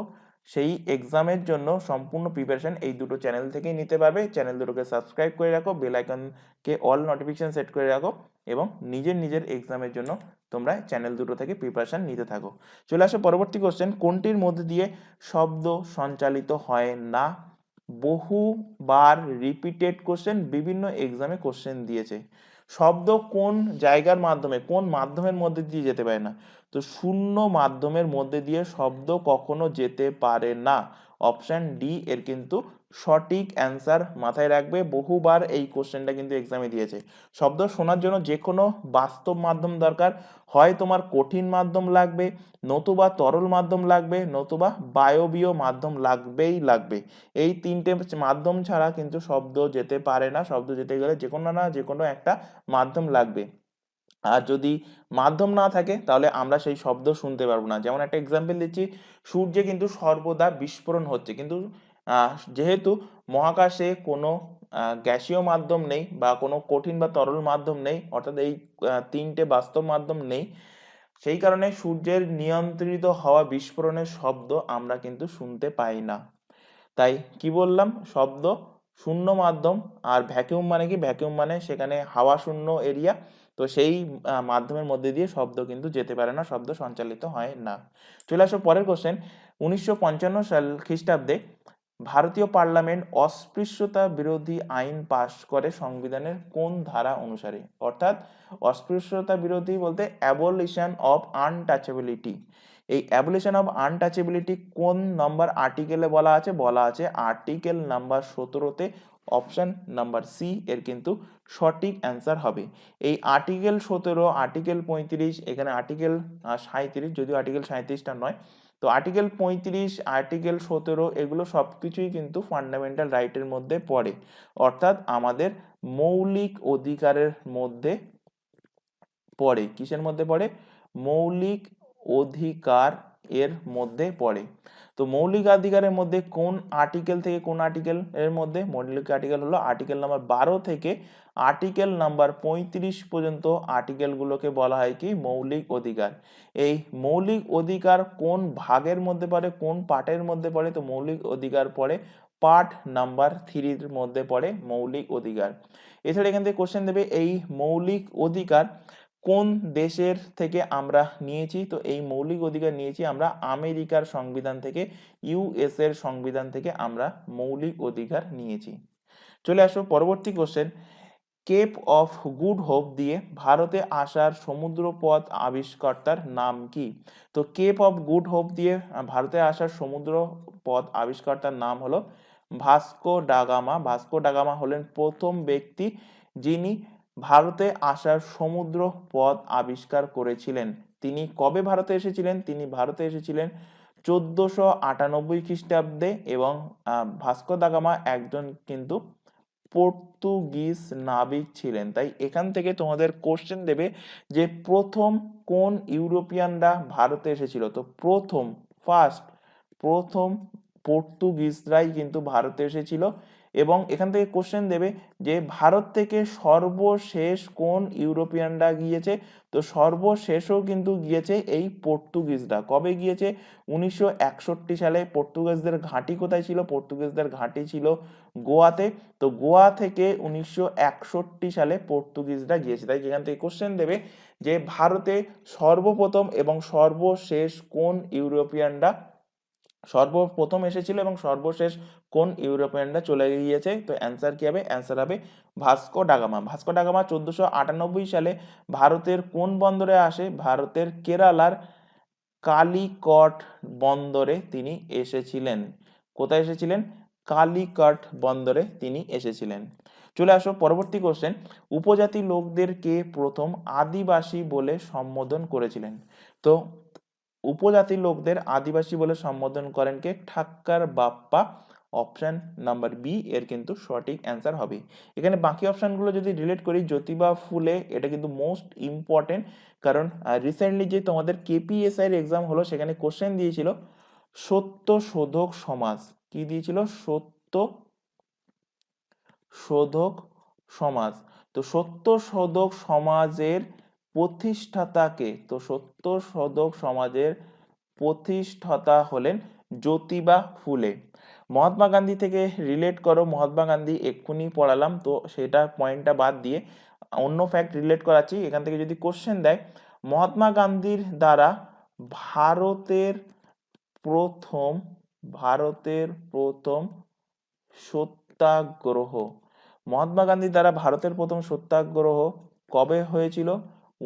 সেই এক্সামের জন্য সম্পূর্ণ প্রিপারেশন এই দুটো চ্যানেল থেকেই নিতে পারবে। চ্যানেল দুটোকে সাবস্ক্রাইব করে রাখো, বেল আইকনকে অল নোটিফিকেশন সেট করে রাখো, এবং নিজের নিজের এক্সামের জন্য তোমরা চ্যানেল দুটো থেকে প্রিপারেশন নিতে থাকো। চলে আসো পরবর্তী কোশ্চেন, কোনটির মধ্যে দিয়ে শব্দ সঞ্চালিত হয় না? বহুবার রিপিটেড কোশ্চেন, বিভিন্ন এক্সামে কোশ্চেন দিয়েছে। শব্দ কোন জায়গার মাধ্যমে, কোন মাধ্যমের মধ্যে দিয়ে যেতে পারে না? তো শূন্য মাধ্যমের মধ্যে দিয়ে শব্দ কখনো যেতে পারে না। অপশন ডি এর কিন্তু সঠিক অ্যান্সার। মাথায় রাখবে, বহুবার এই কোশ্চেনটা কিন্তু এক্সামে দিয়েছে। শব্দ শোনার জন্য যে কোনো বাস্তব মাধ্যম দরকার, হয় তোমার কঠিন মাধ্যম লাগবে, নতুবা তরল মাধ্যম লাগবে, নতুবা বায়বীয় মাধ্যম লাগবেই লাগবে। এই তিনটে মাধ্যম ছাড়া কিন্তু শব্দ যেতে পারে না। শব্দ যেতে গেলে যে কোনো না যে কোনো একটা মাধ্যম লাগবে। আর যদি মাধ্যম না থাকে তাহলে আমরা সেই শব্দ শুনতে পারবো না। যেমন একটা এক্সাম্পল দিচ্ছি, সূর্যে কিন্তু সর্বদা বিস্ফোরণ হচ্ছে, কিন্তু যেহেতু মহাকাশে কোনো গ্যাসীয় মাধ্যম নেই, বা কোনো কঠিন বা তরল মাধ্যম নেই, অর্থাৎ এই তিনটে বাস্তব মাধ্যম নেই, সেই কারণে সূর্যের নিয়ন্ত্রিত হওয়া বিস্ফোরণের শব্দ আমরা কিন্তু শুনতে পাই না। তাই কি বললাম, শব্দ শূন্য মাধ্যম। আর ভ্যাকিউম মানে কি, ভ্যাকিউম মানে সেখানে হাওয়া শূন্য এরিয়া, তো সেই মাধ্যমের মধ্যে দিয়ে শব্দ কিন্তু যেতে পারে না, শব্দ সঞ্চালিত হয় না। চলে আসো পরের কোশ্চেন, 1955 সাল খ্রিস্টাব্দে ভারতীয় পার্লামেন্ট অস্পৃশ্যতা বিরোধী আইন পাশ করে সংবিধানের কোন ধারা অনুসারে? অর্থাৎ অস্পৃশ্যতা বিরোধী বলতে অ্যাবলিশন অফ আনটাচেবিলিটি। এই অ্যাবলিশন অফ আনটাচেবিলিটি কোন নম্বর আর্টিকেলে বলা আছে? বলা আছে আর্টিকেল নাম্বার 17-তে। অপশন নাম্বার সি এর কিন্তু সঠিক অ্যান্সার হবে। এই আর্টিকেল 17, আর্টিকেল 35, এখানে আর্টিকেল 37, যদিও আর্টিকেল 37টা নয়, তো আর্টিকেল 35, আর্টিকেল 17 এগুলো সবকিছুই কিন্তু ফান্ডামেন্টাল রাইটের মধ্যে পড়ে, অর্থাৎ আমাদের মৌলিক অধিকারের মধ্যে পড়ে। কিসের মধ্যে পড়ে? মৌলিক অধিকার এর মধ্যে পড়ে। তো মৌলিক অধিকারের মধ্যে কোন আর্টিকেল থেকে কোন আর্টিকেল এর মধ্যে? মৌলিক আর্টিকেল হলো আর্টিকেল নাম্বার 12 থেকে আর্টিকেল নাম্বার 35 পর্যন্ত আর্টিকেলগুলোকে বলা হয় কি? মৌলিক অধিকার। এই মৌলিক অধিকার কোন ভাগের মধ্যে পড়ে, কোন পার্টের মধ্যে পড়ে? তো মৌলিক অধিকার পড়ে পার্ট নাম্বার 3-র মধ্যে পড়ে মৌলিক অধিকার। এছাড়া এখান থেকে কোশ্চেন দেবে, এই মৌলিক অধিকার কোন দেশের থেকে আমরা নিয়েছি? তো এই মৌলিক অধিকার নিয়েছি আমরা আমেরিকার সংবিধান থেকে, ইউএস এর সংবিধান থেকে আমরা মৌলিক অধিকার নিয়েছি। চলে আসো পরবর্তী question, Cape of Good Hope দিয়ে ভারতে আসার সমুদ্রপথ আবিষ্কর্তার নাম কি? তো কেপ অফ গুড হোপ দিয়ে ভারতে আসার সমুদ্র পথ আবিষ্কর্তার নাম হলো Vasco da Gama. Vasco da Gama হলেন প্রথম ব্যক্তি যিনি ভারতে আসার সমুদ্র পথ আবিষ্কার করেছিলেন। তিনি কবে ভারতে এসেছিলেন? তিনি ভারতে এসেছিলেন 1498 খ্রিস্টাব্দে এবং ভাস্কো দা গামা একজন কিন্তু পর্তুগিজ নাবিক ছিলেন। তাই এখান থেকে তোমাদের কোশ্চেন দেবে যে প্রথম কোন ইউরোপিয়ানরা ভারতে এসেছিল। তো প্রথম পর্তুগিজরাই কিন্তু ভারতে এসেছিল। এবং এখান থেকে কোশ্চেন দেবে যে ভারত থেকে সর্বশেষ কোন ইউরোপিয়ানরা গিয়েছে। তো সর্বশেষও কিন্তু গিয়েছে এই পর্তুগিজরা। কবে গিয়েছে? 1961 সালে। পর্তুগিজদের ঘাঁটি কোথায় ছিল? পর্তুগিজদের ঘাঁটি ছিল গোয়াতে। তো গোয়া থেকে 1961 সালে পর্তুগিজরা গিয়েছে। তাই এখান থেকে কোশ্চেন দেবে যে ভারতে সর্বপ্রথম এবং সর্বশেষ কোন ইউরোপিয়ানরা সর্বপ্রথম এসেছিল এবং সর্বশেষ কোন ইউরোপিয়ানরা চলে গিয়েছে। তো অ্যান্সার কি হবে? অ্যান্সার হবে Vasco da Gama. Vasco da Gama 1498 সালে ভারতের কোন বন্দরে আসে? ভারতের কেরালার কালিকট বন্দরে তিনি এসেছিলেন। কোথায় এসেছিলেন? কালিকট বন্দরে তিনি এসেছিলেন। চলে আসো পরবর্তী কোশ্চেন। উপজাতি লোকদেরকে প্রথম আদিবাসী বলে সম্বোধন করেছিলেন। তো উপজাতি লোকদের আদিবাসী বলে সম্বোধন করেন কে? Thakkar Bappa. Option number B এর কিন্তু সঠিক অ্যান্সার হবে। এখানে বাকি অপশনগুলো যদি রিলেট করি, জ্যোতিবা ফুলে এটা কিন্তু মোস্ট ইম্পর্টেন্ট, কারণ রিসেন্টলি যে তোমাদের কেপিএসআই এর এক্সাম হলো সেখানে কোশ্চেন দিয়েছিল সত্য শোধক সমাজ। কি দিয়েছিল? সত্য শোধক সমাজ। তো সত্য শোধক সমাজের প্রতিষ্ঠাতাকে? তো সত্য শোধক সমাজের প্রতিষ্ঠাতা হলেন জ্যোতিবা ফুলে। মহাত্মা গান্ধী থেকে রিলেট করো। মহাত্মা গান্ধী এক্ষুনি পড়ালাম, তো সেটা পয়েন্টটা বাদ দিয়ে অন্য ফ্যাক্ট রিলেট করাচ্ছি। এখান থেকে যদি কোশ্চেন দেয়, মহাত্মা গান্ধীর দ্বারা ভারতের প্রথম সত্যাগ্রহ, মহাত্মা গান্ধী দ্বারা ভারতের প্রথম সত্যাগ্রহ কবে হয়েছিল?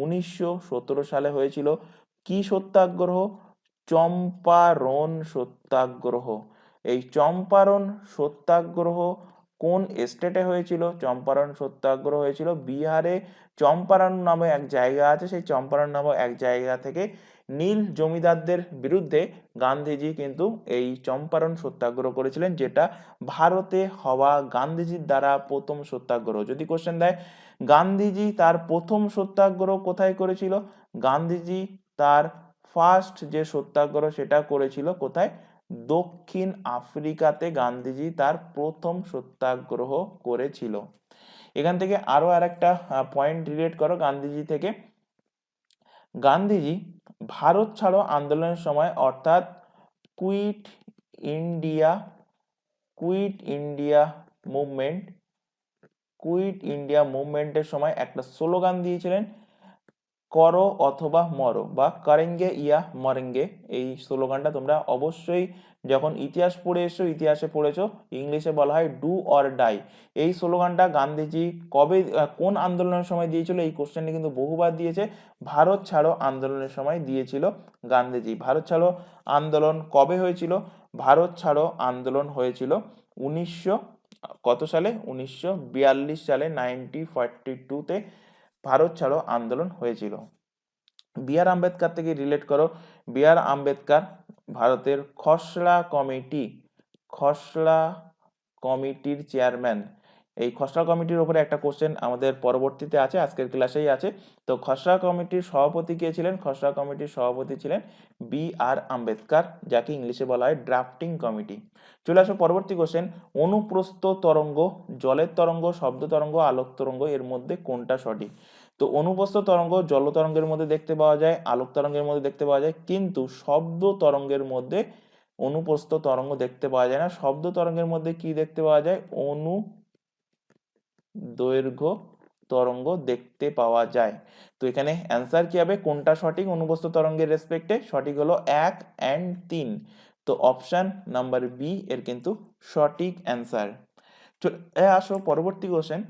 1917 সালে হয়েছিল। কি সত্যাগ্রহ? চম্পারণ সত্যাগ্রহ। এই চম্পারণ সত্যাগ্রহ কোন স্টেটে হয়েছিল? চম্পারণ সত্যাগ্রহ হয়েছিল বিহারে। চম্পারণ নামে এক জায়গা আছে, সেই চম্পারণ নামে এক জায়গা থেকে নীল জমিদারদের বিরুদ্ধে গান্ধীজি কিন্তু এই চম্পারণ সত্যাগ্রহ করেছিলেন, যেটা ভারতে হওয়া গান্ধীজির দ্বারা প্রথম সত্যাগ্রহ। যদি কোশ্চেন দেয় গান্ধীজি তার প্রথম সত্যাগ্রহ কোথায় করেছিল? গান্ধীজি তার ফার্স্ট যে সত্যাগ্রহ সেটা করেছিল কোথায়? দক্ষিণ আফ্রিকাতে গান্ধীজি তার প্রথম সত্যাগ্রহ করেছিল। এখান থেকে আরো আরেকটা পয়েন্ট রিলেট করো গান্ধীজি থেকে। গান্ধীজি ভারত ছাড়ো আন্দোলনের সময় অর্থাৎ কুইট ইন্ডিয়া মুভমেন্টের সময় একটা স্লোগান দিয়েছিলেন, করো অথবা মরো, বা করেঙ্গে ইয়া মরেঙ্গে। এই স্লোগানটা তোমরা অবশ্যই যখন ইতিহাস পড়ে এসো, ইতিহাসে পড়েছো, ইংলিশে বলা হয় ডু অর ডাই। এই স্লোগানটা গান্ধীজি কবে কোন আন্দোলনের সময় দিয়েছিল? এই কোশ্চেনটা কিন্তু বহুবার দিয়েছে। ভারত ছাড়ো আন্দোলনের সময় দিয়েছিল গান্ধীজি। ভারত ছাড়ো আন্দোলন কবে হয়েছিল? ভারত ছাড়ো আন্দোলন হয়েছিল 1900 কত সালে? 1942 সালে, 1942-তে ভারত ছাড়ো আন্দোলন হয়েছিল। বি আর আম্বেদকর থেকে রিলেট করো। বি আর আম্বেদকর ভারতের খসড়া কমিটির চেয়ারম্যান। এই খসড়া কমিটির উপরে একটা কোশ্চেন আমাদের পরবর্তীতে আছে, আজকের ক্লাসেই আছে। তো খসড়া কমিটির সভাপতি কে ছিলেন? খসড়া কমিটির সভাপতি ছিলেন বি আর আম্বেদকর, যাকে ইংলিশে বলা হয় ড্রাফটিং কমিটি। চলে আসো পরবর্তী কোশ্চেন। অনুপ্রস্থ তরঙ্গ, জলের তরঙ্গ, শব্দ তরঙ্গ, আলোক তরঙ্গ, এর মধ্যে কোনটা সঠিক? তো অনুপ্রস্থ তরঙ্গ জল তরঙ্গের মধ্যে দেখতে পাওয়া যায়, আলোক তরঙ্গের মধ্যে দেখতে পাওয়া যায়, কিন্তু শব্দ তরঙ্গের মধ্যে অনুপ্রস্থ তরঙ্গ দেখতে পাওয়া যায় না। শব্দ তরঙ্গের মধ্যে কি দেখতে পাওয়া যায়? দৈর্ঘ্য তরঙ্গ দেখতে পাওয়া যায়। তো এখানে অ্যান্সার কি হবে? কোনটা সঠিক অনুপ্রস্থ তরঙ্গের রেসপেক্টে? সঠিক হলো 1 and 3। তো অপশন নাম্বার বি এর কিন্তু সঠিক অ্যান্সার। আসো পরবর্তী কোশ্চেন।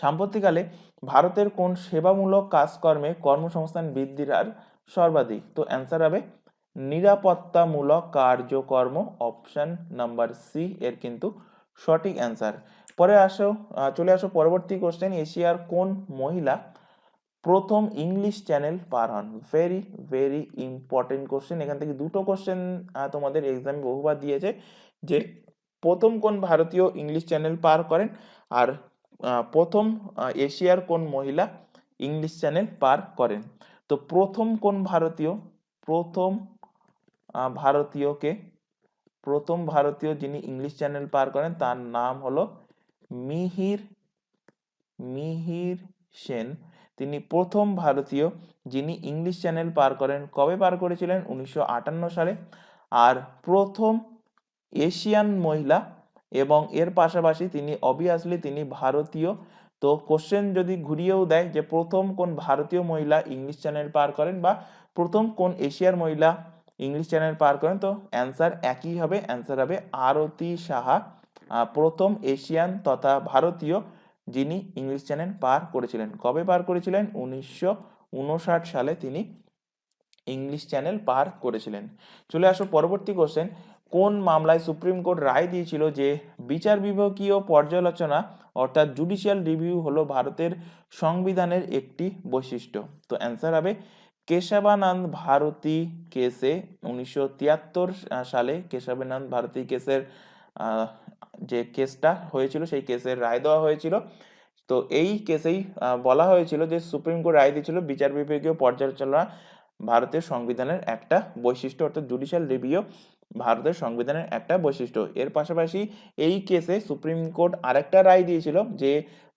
সাম্প্রতিককালে ভারতের কোন সেবামূলক কাজকর্মে কর্মসংস্থান বৃদ্ধির হার সর্বাধিক? তো অ্যান্সার হবে নিরাপত্তামূলক কার্যকর্ম। অপশন নাম্বার সি এর কিন্তু সঠিক অ্যান্সার। পরে চলে আসো পরবর্তী কোশ্চেন। এশিয়ার কোন মহিলা প্রথম ইংলিশ চ্যানেল পার হন? Very very important question. এখান থেকে দুটো কোশ্চেন তোমাদের এক্সামে বহুবার দিয়েছে, যে প্রথম কোন ভারতীয় ইংলিশ চ্যানেল পার করেন, আর প্রথম এশিয়ার কোন মহিলা ইংলিশ চ্যানেল পার করেন। তো প্রথম কোন ভারতীয়, প্রথম ভারতীয়কে, প্রথম ভারতীয় যিনি ইংলিশ চ্যানেল পার করেন তার নাম হলো মিহির মিহির সেন। তিনি প্রথম ভারতীয় যিনি ইংলিশ চ্যানেল পার করেন। কবে পার করেছিলেন? 1958 সালে। আর প্রথম এশিয়ান মহিলা, এবং এর পাশাপাশি তিনি অবভিয়াসলি তিনি ভারতীয়। তো কোশ্চেন যদি ঘুরিয়েও দেয় যে প্রথম কোন ভারতীয় মহিলা ইংলিশ চ্যানেল পার করেন বা প্রথম কোন এশিয়ার মহিলা ইংলিশ চ্যানেল পার করেন, তো অ্যান্সার একই হবে, অ্যান্সার হবে আরতি সাহা, প্রথম এশিয়ান তথা ভারতীয় যিনি ইংলিশ চ্যানেল পার করেছিলেন। কবে পার করেছিলেন? 1959 সালে তিনি ইংলিশ চ্যানেল পার করেছিলেন। চলে আসো পরবর্তী কোশ্চেন। কোন মামলায় সুপ্রিম কোর্ট রায় দিয়েছিল যে বিচার বিভাগীয় পর্যালোচনা অর্থাৎ জুডিশিয়াল রিভিউ হলো ভারতের সংবিধানের একটি বৈশিষ্ট্য? তো অ্যান্সার হবে কেশবানন্দ ভারতী কেসে। 1973 সালে কেশবানন্দ ভারতী কেসের যে কেসটা হয়েছিল সেই কেসের রায় দেওয়া হয়েছিল। তো এই কেসেই বলা হয়েছিল যে সুপ্রিম কোর্ট রায় দিয়েছিল বিচার বিভাগীয় পর্যালোচনা ভারতের সংবিধানের একটা বৈশিষ্ট্য, অর্থাৎ জুডিশিয়াল রিভিউ ভারতের সংবিধানের একটা বৈশিষ্ট্য। এর পাশাপাশি এই কেসে সুপ্রিম কোর্ট আরেকটা রায় দিয়েছিল যে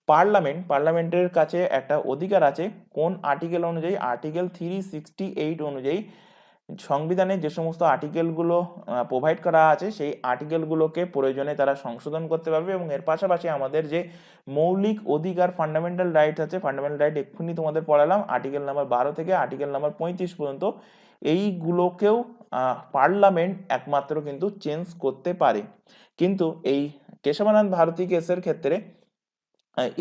পার্লামেন্টের কাছে একটা অধিকার আছে, কোন আর্টিকেল অনুযায়ী? আর্টিকেল 368 অনুযায়ী সংবিধানে যে সমস্ত আর্টিকেলগুলো প্রোভাইড করা আছে সেই আর্টিকেলগুলোকে প্রয়োজনে তারা সংশোধন করতে পারবে। এবং এর পাশাপাশি আমাদের যে মৌলিক অধিকার ফান্ডামেন্টাল রাইটস আছে, ফান্ডামেন্টাল রাইট এক্ষুনি তোমাদের পড়ালাম, আর্টিকেল নাম্বার 12 থেকে আর্টিকেল নাম্বার 35 পর্যন্ত, এইগুলোকেও পার্লামেন্ট একমাত্র কিন্তু চেঞ্জ করতে পারে। কিন্তু এই কেশবানন্দ ভারতী কেসের ক্ষেত্রে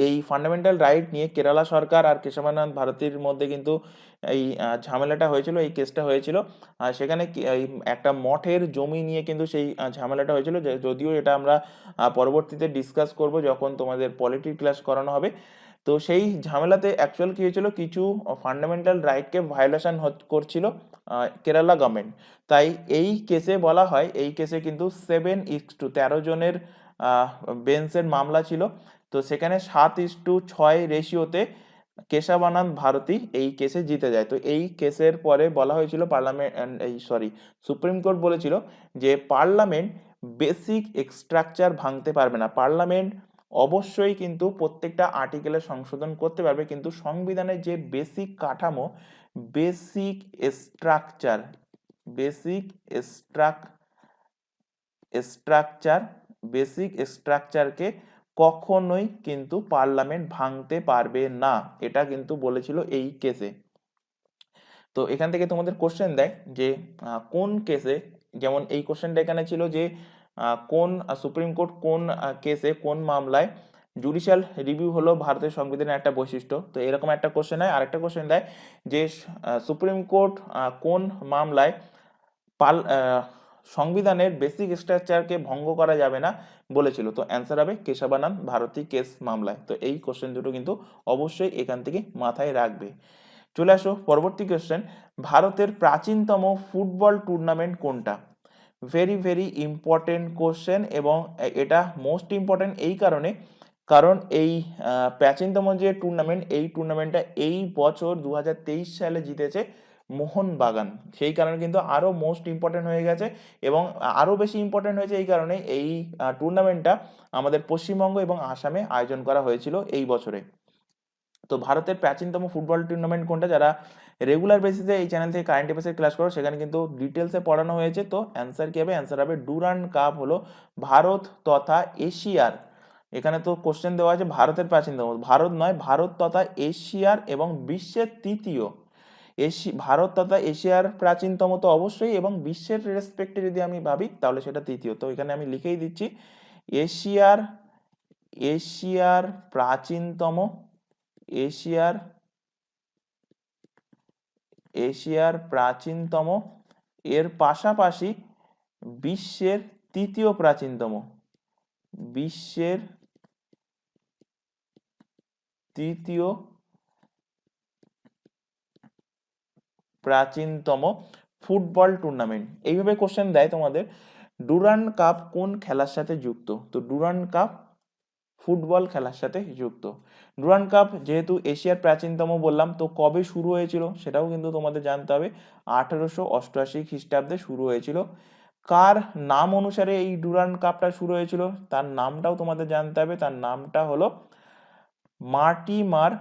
এই ফান্ডামেন্টাল রাইট নিয়ে কেরালা সরকার আর কেশবানন্দ ভারতীর মধ্যে কিন্তু এই ঝামেলাটা হয়েছিল, এই কেসটা হয়েছিল। সেখানে এই একটা মঠের জমি নিয়ে কিন্তু সেই ঝামেলাটা হয়েছিল, যদিও এটা আমরা পরবর্তীতে ডিসকাস করব যখন তোমাদের পলিটি ক্লাস করানো হবে। তো সেই ঝামেলাতে অ্যাকচুয়াল কি হয়েছিল, কিছু ফান্ডামেন্টাল রাইটকে ভায়োলেশন করছিল কেরালা গভর্নমেন্ট। তাই এই কেসে বলা হয়, এই কেসে কিন্তু 7:13 জনের বেঞ্চের মামলা ছিল। তো সেখানে 7:6 রেশিওতে কেশবানন্দ ভারতী এই কেসে জিতে যায়। তো এই কেসের পরে বলা হয়েছিল সুপ্রিম কোর্ট বলেছিল যে পার্লামেন্ট বেসিক স্ট্রাকচার ভাঙতে পারবে না। পার্লামেন্ট অবশ্যই কিন্তু প্রত্যেকটা আর্টিকেলে সংশোধন করতে পারবে, কিন্তু সংবিধানের যে বেসিক কাঠামো, basic structure basic structure basic স্ট্রাকচারকে কখনোই কিন্তু পার্লামেন্ট ভাঙতে পারবে না, এটা কিন্তু বলেছিল এই কেসে। তো এখান থেকে তোমাদের কোশ্চেন দেয় যে কোন কেসে, যেমন এই কোশ্চেনটা এখানে ছিল যে কোন সুপ্রিম কোর্ট কোন কেসে কোন মামলায় জুডিশিয়াল রিভিউ হলো ভারতের সংবিধানের একটা বৈশিষ্ট্য। তো এরকম একটা কোশ্চেন হয়। আরেকটা কোশ্চেন দেয় যে সুপ্রিম কোর্ট কোন মামলায় সংবিধানের বেসিক স্ট্রাকচারকে ভঙ্গ করা যাবে না বলেছিল। তো অ্যান্সার হবে কেশবানন্দ ভারতী কেস মামলায়। তো এই কোশ্চেন দুটো কিন্তু অবশ্যই এখান থেকে মাথায় রাখবে। চলে আসো পরবর্তী কোশ্চেন। ভারতের প্রাচীনতম ফুটবল টুর্নামেন্ট কোনটা? ভেরি ভেরি ইম্পর্টেন্ট কোশ্চেন, এবং এটা মোস্ট ইম্পর্টেন্ট এই কারণে, কারণ এই প্রাচীনতম যে টুর্নামেন্ট, এই টুর্নামেন্টটা এই বছর 2023 সালে জিতেছে মোহনবাগান। সেই কারণে কিন্তু আরো মোস্ট ইম্পর্টেন্ট হয়ে গেছে, এবং আরো বেশি ইম্পর্টেন্ট হয়েছে এই কারণে এই টুর্নামেন্টটা আমাদের পশ্চিমবঙ্গ এবং আসামে আয়োজন করা হয়েছিল এই বছরে। তো ভারতের প্রাচীনতম ফুটবল টুর্নামেন্ট কোনটা? যারা রেগুলার বেসিসে এই চ্যানেল থেকে কারেন্ট অ্যাফেয়ার্সের ক্লাস করো সেখানে কিন্তু ডিটেলসে পড়ানো হয়েছে। তো অ্যান্সার কি হবে? অ্যান্সার হবে ডুরান্ড কাপ হলো ভারত তথা এশিয়ার, এখানে তো কোশ্চেন দেওয়া আছে ভারতের প্রাচীনতম, ভারত নয়, ভারত তথা এশিয়ার এবং বিশ্বের তৃতীয়। ভারত তথা এশিয়ার প্রাচীনতম তো অবশ্যই, এবং বিশ্বের রেসপেক্টে যদি আমি ভাবি তাহলে সেটা তৃতীয়। তো এখানে আমি লিখেই দিচ্ছি এশিয়ার এশিয়ার প্রাচীনতম এশিয়ার এশিয়ার প্রাচীনতম, এর পাশাপাশি বিশ্বের তৃতীয় প্রাচীনতম, বিশ্বের তৃতীয় প্রাচীনতম ফুটবল টুর্নামেন্ট। এইভাবে কোশ্চেন দেয় তোমাদের, ডুরান্ড কাপ কোন খেলার সাথে যুক্ত? তো ডুরান্ড কাপ ফুটবল খেলার সাথে যুক্ত। ডুরান্ড কাপ যেহেতু এশিয়ার প্রাচীনতম বললাম, তো কবে শুরু হয়েছিল সেটাও কিন্তু তোমাদের জানতে হবে। 1888 খ্রিস্টাব্দে শুরু হয়েছিল। কার নাম অনুসারে এই ডুরান্ড কাপটা শুরু হয়েছিল তার নামটাও তোমাদের জানতে হবে। তার নামটা হলো মার্টিমার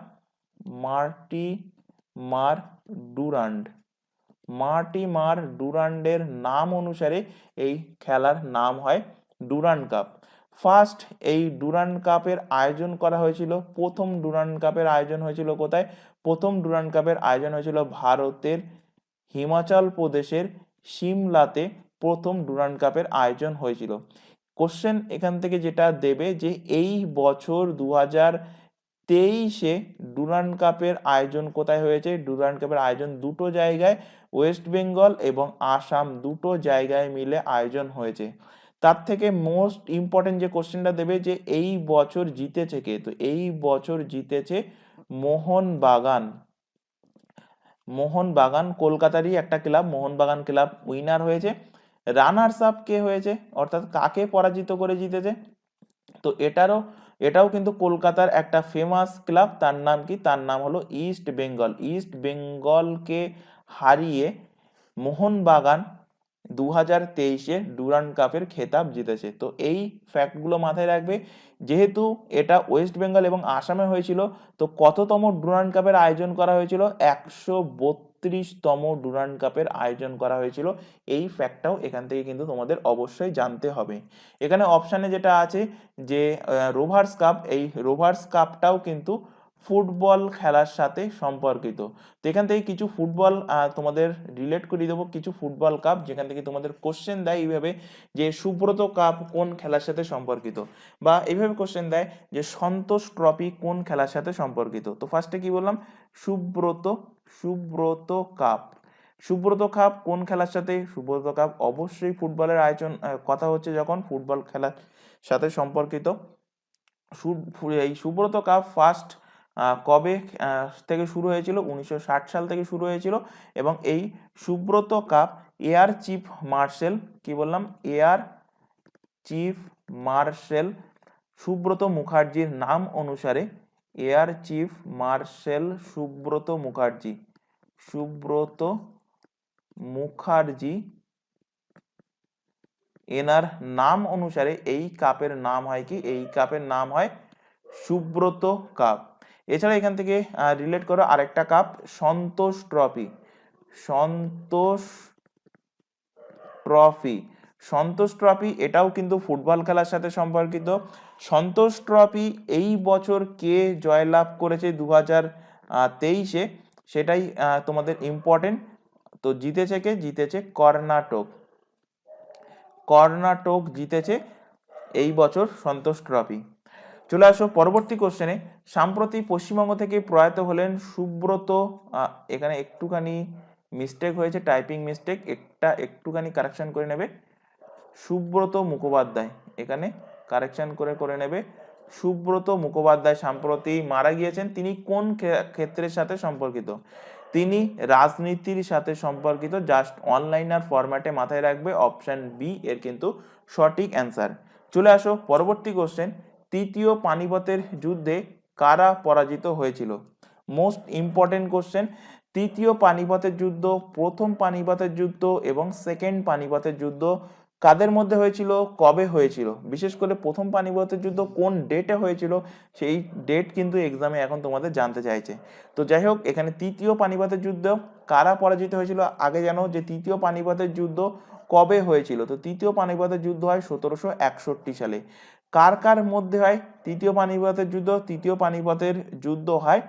মার্টিমার ডুরান্ড। মার্টিমার ডুরান্ডের নাম অনুসারে এই খেলার নাম হয় ডুরান্ড কাপ। ফার্স্ট এই ডুরান্ড কাপের আয়োজন করা হয়েছিল, প্রথম ডুরান্ড কাপের আয়োজন হয়েছিল কোথায়? প্রথম ডুরান্ড কাপের আয়োজন হয়েছিল ভারতের হিমাচল প্রদেশের সিমলাতে প্রথম ডুরান্ড কাপের আয়োজন হয়েছিল। কোশ্চেন এখান থেকে যেটা দেবে যে এই বছর 2023-এ ডুরান্ড কাপের আয়োজন কোথায় হয়েছে? ডুরান্ড কাপের আয়োজন দুটো জায়গায়, ওয়েস্ট বেঙ্গল এবং আসাম দুটো জায়গায় মিলে আয়োজন হয়েছে। তার থেকে মোস্ট ইম্পর্টেন্ট যে কোশ্চেনটা দেবে যে এই বছর জিতেছে কে? তো এই বছর জিতেছে মোহনবাগান। মোহনবাগান কলকাতারই একটা ক্লাব, মোহনবাগান ক্লাব উইনার হয়েছে। রানার্স আপ কে হয়েছে, অর্থাৎ কাকে পরাজিত করে জিতেছে? তো এটাও কিন্তু কলকাতার একটা ফেমাস ক্লাব। তার নাম কি? তার নাম হলো ইস্ট বেঙ্গল। ইস্ট বেঙ্গলকে হারিয়ে মোহনবাগান 2023-এ ডুরান্ড কাপের খেতাব জিতেছে। তো এই ফ্যাক্টগুলো মাথায় রাখবে। যেহেতু এটা ওয়েস্ট বেঙ্গল এবং আসামে হয়েছিল, তো কততম ডুরান্ড কাপের আয়োজন করা হয়েছিল? 132তম ডুরান্ড কাপের আয়োজন করা হয়েছিল। এই ফ্যাক্টটাও এখান থেকে কিন্তু তোমাদের অবশ্যই জানতে হবে। এখানে অপশানে যেটা আছে যে রোভার্স কাপ, এই রোভার্স কাপটাও কিন্তু ফুটবল খেলার সাথে সম্পর্কিত। তো এখান থেকে কিছু ফুটবল তোমাদের রিলেট করিয়ে দেবো, কিছু ফুটবল কাপ যেখান থেকে তোমাদের কোশ্চেন দেয় এইভাবে যে সুব্রত কাপ কোন খেলার সাথে সম্পর্কিত, বা এইভাবে কোশ্চেন দেয় যে সন্তোষ ট্রফি কোন খেলার সাথে সম্পর্কিত। তো ফার্স্টে কি বললাম? সুব্রত কাপ। সুব্রত কাপ কোন খেলার সাথে? সুব্রত কাপ অবশ্যই ফুটবলের আয়োজন, কথা হচ্ছে যখন ফুটবল খেলার সাথে সম্পর্কিত। এই সুব্রত কাপ ফার্স্ট কবে থেকে শুরু হয়েছিল? 1960 সাল থেকে শুরু হয়েছিল। এবং এই Subrata cup air chief marshal, কি বললাম? এয়ার চিফ মার্শাল সুব্রত মুখার্জির নাম অনুসারে, air chief marshal Subrata Mukherjee এনার নাম অনুসারে এই কাপের নাম হয় কি? এই কাপের নাম হয় সুব্রত কাপ। এছাড়া এখান থেকে রিলেট করো আরেকটা কাপ, সন্তোষ ট্রফি। সন্তোষ ট্রফি সন্তোষ ট্রফি এটাও কিন্তু ফুটবল খেলার সাথে সম্পর্কিত। সন্তোষ ট্রফি এই বছর কে জয়লাভ করেছে 2023-এ? সেটাই তোমাদের ইম্পর্টেন্ট। তো জিতেছে কে? জিতেছে কর্ণাটক। কর্ণাটক জিতেছে এই বছর সন্তোষ ট্রফি। চলে আসো পরবর্তী কোশ্চেনে। সাম্প্রতি পশ্চিমবঙ্গ থেকে প্রয়াত হলেন সুব্রত, এখানে একটুখানি মিস্টেক হয়েছে, টাইপিং মিস্টেক, একটুখানি কারেকশন করে নেবে। সুব্রত মুখোপাধ্যায়, এখানে কারেকশন করে নেবে। সুব্রত মুখোপাধ্যায় সম্প্রতি মারা গিয়েছেন। তিনি কোন ক্ষেত্রের সাথে সম্পর্কিত? তিনি রাজনীতির সাথে সম্পর্কিত। জাস্ট অনলাইনার ফরম্যাটে মাথায় রাখবে, অপশন বি এর কিন্তু সঠিক অ্যান্সার। চলে আসো পরবর্তী কোশ্চেন। তৃতীয় পানিপথের যুদ্ধে কারা পরাজিত হয়েছিল? Most important question. তৃতীয় পানিপথের যুদ্ধ, প্রথম পানিপথের যুদ্ধ এবং সেকেন্ড পানিপথের যুদ্ধ কাদের মধ্যে হয়েছিল, কবে হয়েছিল? বিশেষ করে প্রথম পানিপথের যুদ্ধ কোন ডেটে হয়েছিল, সেই ডেট কিন্তু এক্সামে এখন তোমাদের জানতে চাইছে। তো যাই হোক, এখানে তৃতীয় পানিপথের যুদ্ধ কারা পরাজিত হয়েছিল আগে জানো যে তৃতীয় পানিপথের যুদ্ধ কবে হয়েছিল? তো তৃতীয় পানিপথের যুদ্ধ হয় 1761 সালে। কার কার মধ্যে হয় তৃতীয় পানিপথের যুদ্ধ? তৃতীয় পানিপথের যুদ্ধ হয়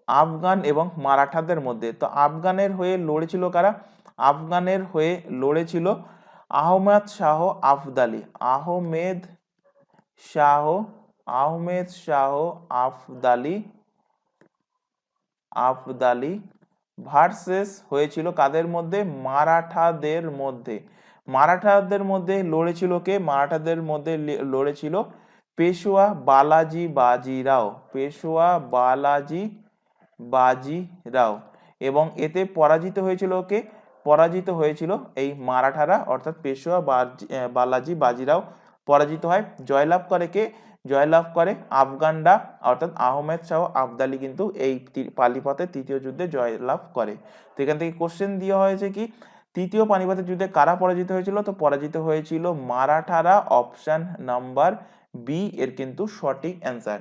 আফগান এবং মারাঠাদের মধ্যে। তো আফগানের হয়ে লড়েছিল কারা? আফগানের হয়ে লড়েছিল আহমেদ শাহ আফদালি। আহমেদ শাহ আফদালি ভার্সেস হয়েছিল কাদের মধ্যে? মারাঠাদের মধ্যে। মারাঠাদের মধ্যে লড়েছিল কে? মারাঠাদের মধ্যে লড়েছিল পেশোয়া বালাজি বাজিরাও। পেশোয়া বালাজি বাজিরাও, এবং এতে পরাজিত হয়েছিল কে? পরাজিত হয়েছিল এই মারাঠারা, অর্থাৎ পেশোয়া বালাজি বাজিরাও পরাজিত হয়। জয়লাভ করে কে? জয়লাভ করে আফগানরা, অর্থাৎ আহমেদ শাহ আবদালি কিন্তু এই পানিপথের তৃতীয় যুদ্ধে জয়লাভ করে। তো এখান থেকে কোশ্চেন দেওয়া হয়েছে কি, তৃতীয় পানিপথের যুদ্ধে কারা পরাজিত হয়েছিল? তো পরাজিত হয়েছিল মারাঠারা, অপশন নাম্বার বি এর কিন্তু সঠিক অ্যান্সার।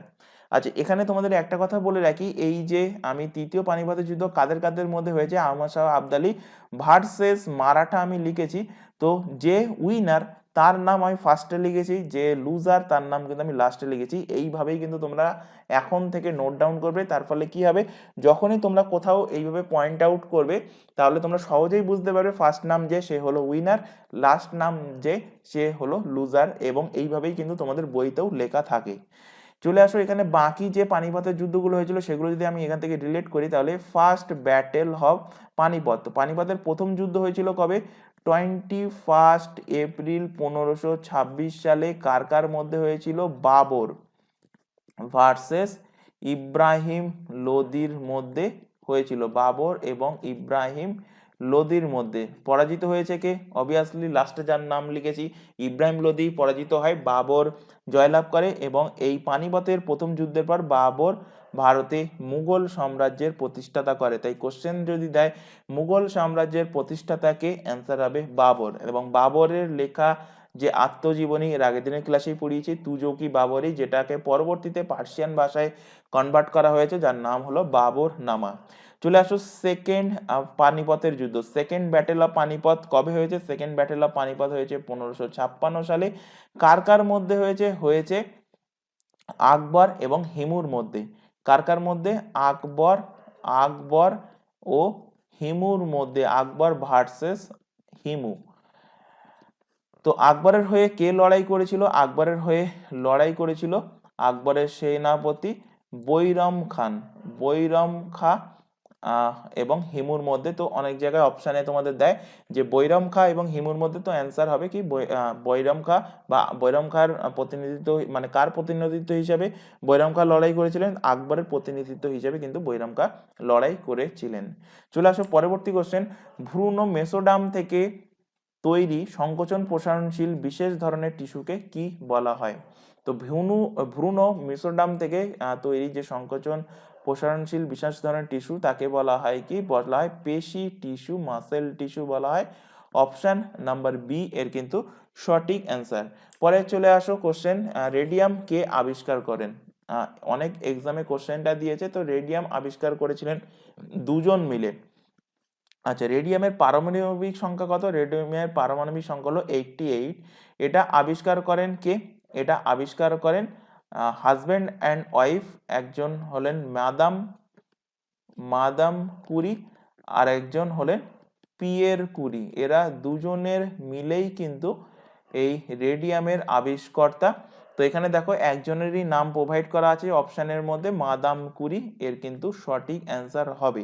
আচ্ছা, এখানে তোমাদের একটা কথা বলে রাখি, এই যে আমি তৃতীয় পানিপথের যুদ্ধ কাদের কাদের মধ্যে হয়েছে, আহমদ শাহ আবদালি ভার্সেস মারাঠা আমি লিখেছি, তো যে উইনার তার নাম আমি ফার্স্টে লিখেছি, যে লুজার তার নাম কিন্তু আমি লাস্টে লিখেছি। এইভাবেই কিন্তু তোমরা এখন থেকে নোট ডাউন করবে, তার ফলে কি হবে, যখনই তোমরা কোথাও এইভাবে পয়েন্ট আউট করবে তাহলে তোমরা সহজেই বুঝতে পারবে ফার্স্ট নাম যে সে হলো উইনার, লাস্ট নাম যে সে হলো লুজার, এবং এইভাবেই কিন্তু তোমাদের বইতেও লেখা থাকে। চলে আসো এখানে বাকি যে পানিপথের যুদ্ধগুলো হয়েছিল সেগুলো যদি আমি এখান থেকে রিলেট করি, তাহলে ফার্স্ট ব্যাটেল অফ পানিপথ। তো পানিপথের প্রথম যুদ্ধ হয়েছিল কবে? 21 এপ্রিল 1526 সালে। কার কার মধ্যে হয়েছিল? বাবর ভার্সেস ইব্রাহিম লোদির মধ্যে হয়েছিল। বাবর এবং ইব্রাহিম লোদির মধ্যে পরাজিত হয়েছে কে? অবভিয়াসলি লাস্টে যার নাম লিখেছি ইব্রাহিম লোদি পরাজিত হয়, বাবর জয়লাভ করে, এবং এই পানিপথের প্রথম যুদ্ধের পর বাবর ভারতে মুঘল সাম্রাজ্যের প্রতিষ্ঠাতা করে। তাই কোশ্চেন যদি দেয় মুঘল সাম্রাজ্যের প্রতিষ্ঠাতাকে, অ্যান্সার হবে বাবর। এবং বাবরের লেখা যে আত্মজীবনী এর আগের দিনের ক্লাসেই পড়িয়েছি, তুজো-ই বাবরি, যেটাকে পরবর্তীতে পার্সিয়ান ভাষায় কনভার্ট করা হয়েছে, যার নাম হলো বাবর নামা। চলে আসো সেকেন্ড পানিপথের যুদ্ধ। সেকেন্ড ব্যাটেল অফ পানিপথ কবে হয়েছে? সেকেন্ড ব্যাটেল অফ পানিপথ হয়েছে 1556 সালে। কার কার মধ্যে হয়েছে? হয়েছে আকবর এবং হিমুর মধ্যে। কার কার মধ্যে? আকবর ও হিমুর মধ্যে, আকবর ভার্সেস হিমু। তো আকবরের হয়ে কে লড়াই করেছিল? আকবরের হয়ে লড়াই করেছিল আকবরের সেনাপতি বৈরম খান। বৈরম খা এবং হিমুর মধ্যে। তো অনেক জায়গায় অপশানে তোমাদের দেয় যে বৈরম খা এবং হিমুর মধ্যে, তো অ্যান্সার হবে কি বৈরম খা, বা বৈরম খার প্রতিনিধিত্ব, মানে কার প্রতিনিধিত্ব হিসাবে বৈরম খা লড়াই করেছিলেন? আকবরের প্রতিনিধিত্ব হিসেবে কিন্তু বৈরম খা লড়াই করেছিলেন। চলে আসো পরবর্তী কোশ্চেন। ভ্রূণ মেসোডাম থেকে তৈরি সংকোচন প্রসারণশীল বিশেষ ধরনের টিস্যুকে কি বলা হয়? তো ভ্রূণ মেসোডাম থেকে তৈরি যে সংকোচন প্রসারণশীল বিশেষ ধরনের টিস্যু, তাকে বলা হয় কি? বলা হয় পেশি টিস্যু, মাসেল টিস্যু বলা হয়। অপশন নাম্বার বি এর কিন্তু সঠিক অ্যান্সার। পরে চলে আসো কোশ্চেন, রেডিয়াম কে আবিষ্কার করেন? অনেক এক্সামে কোশ্চেনটা দিয়েছে। তো রেডিয়াম আবিষ্কার করেছিলেন দুজন মিলে। আচ্ছা, রেডিয়ামের পারমাণবিক সংখ্যা কত? রেডিয়ামের পারমাণবিক সংখ্যা হলো 88। এটা আবিষ্কার করেন কে? এটা আবিষ্কার করেন হাজব্যান্ড অ্যান্ড ওয়াইফ, একজন হলেন মাদাম কুরি, আর একজন হলেন পিয়ের কুরি। এরা দুজনের মিলেই কিন্তু এই রেডিয়ামের আবিষ্কর্তা। তো এখানে দেখো একজনেরই নাম প্রোভাইড করা আছে অপশনের মধ্যে, মাদাম কুরি এর কিন্তু সঠিক অ্যান্সার হবে।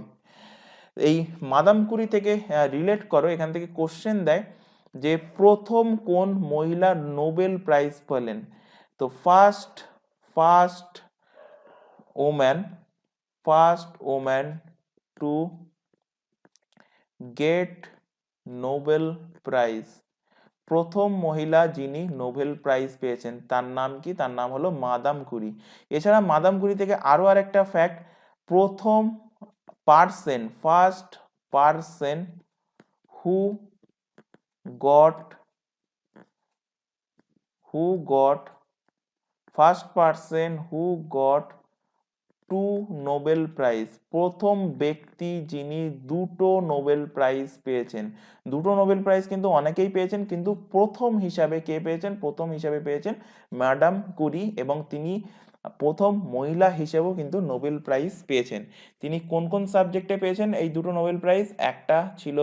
এই মাদাম কুরি থেকে রিলেট করো, এখান থেকে কোশ্চেন দেয় যে প্রথম কোন মহিলা নোবেল প্রাইজ পেলেন? তো first woman to get Nobel prize, প্রথম মহিলা যিনি নোবেল প্রাইজ পেয়েছেন তার নাম কি? তার নাম হলো মাদাম কুরি। এছাড়া মাদাম কুরি থেকে আরো আরেকটা ফ্যাক্ট, প্রথম first person who goat first person who goat 2 Nobel prize, প্রথম ব্যক্তি যিনি দুটো নোবেল প্রাইজ পেয়েছেন। দুটো নোবেল প্রাইজ কিন্তু অনেকেই পেয়েছেন, কিন্তু প্রথম হিসাবে কে পেয়েছেন? প্রথম হিসাবে পেয়েছেন ম্যাডাম কুরি, এবং তিনি প্রথম মহিলা হিসেবেও কিন্তু নোবেল প্রাইজ পেয়েছেন। তিনি কোন কোন সাবজেক্টে পেয়েছেন এই দুটো নোবেল প্রাইজ? একটা ছিল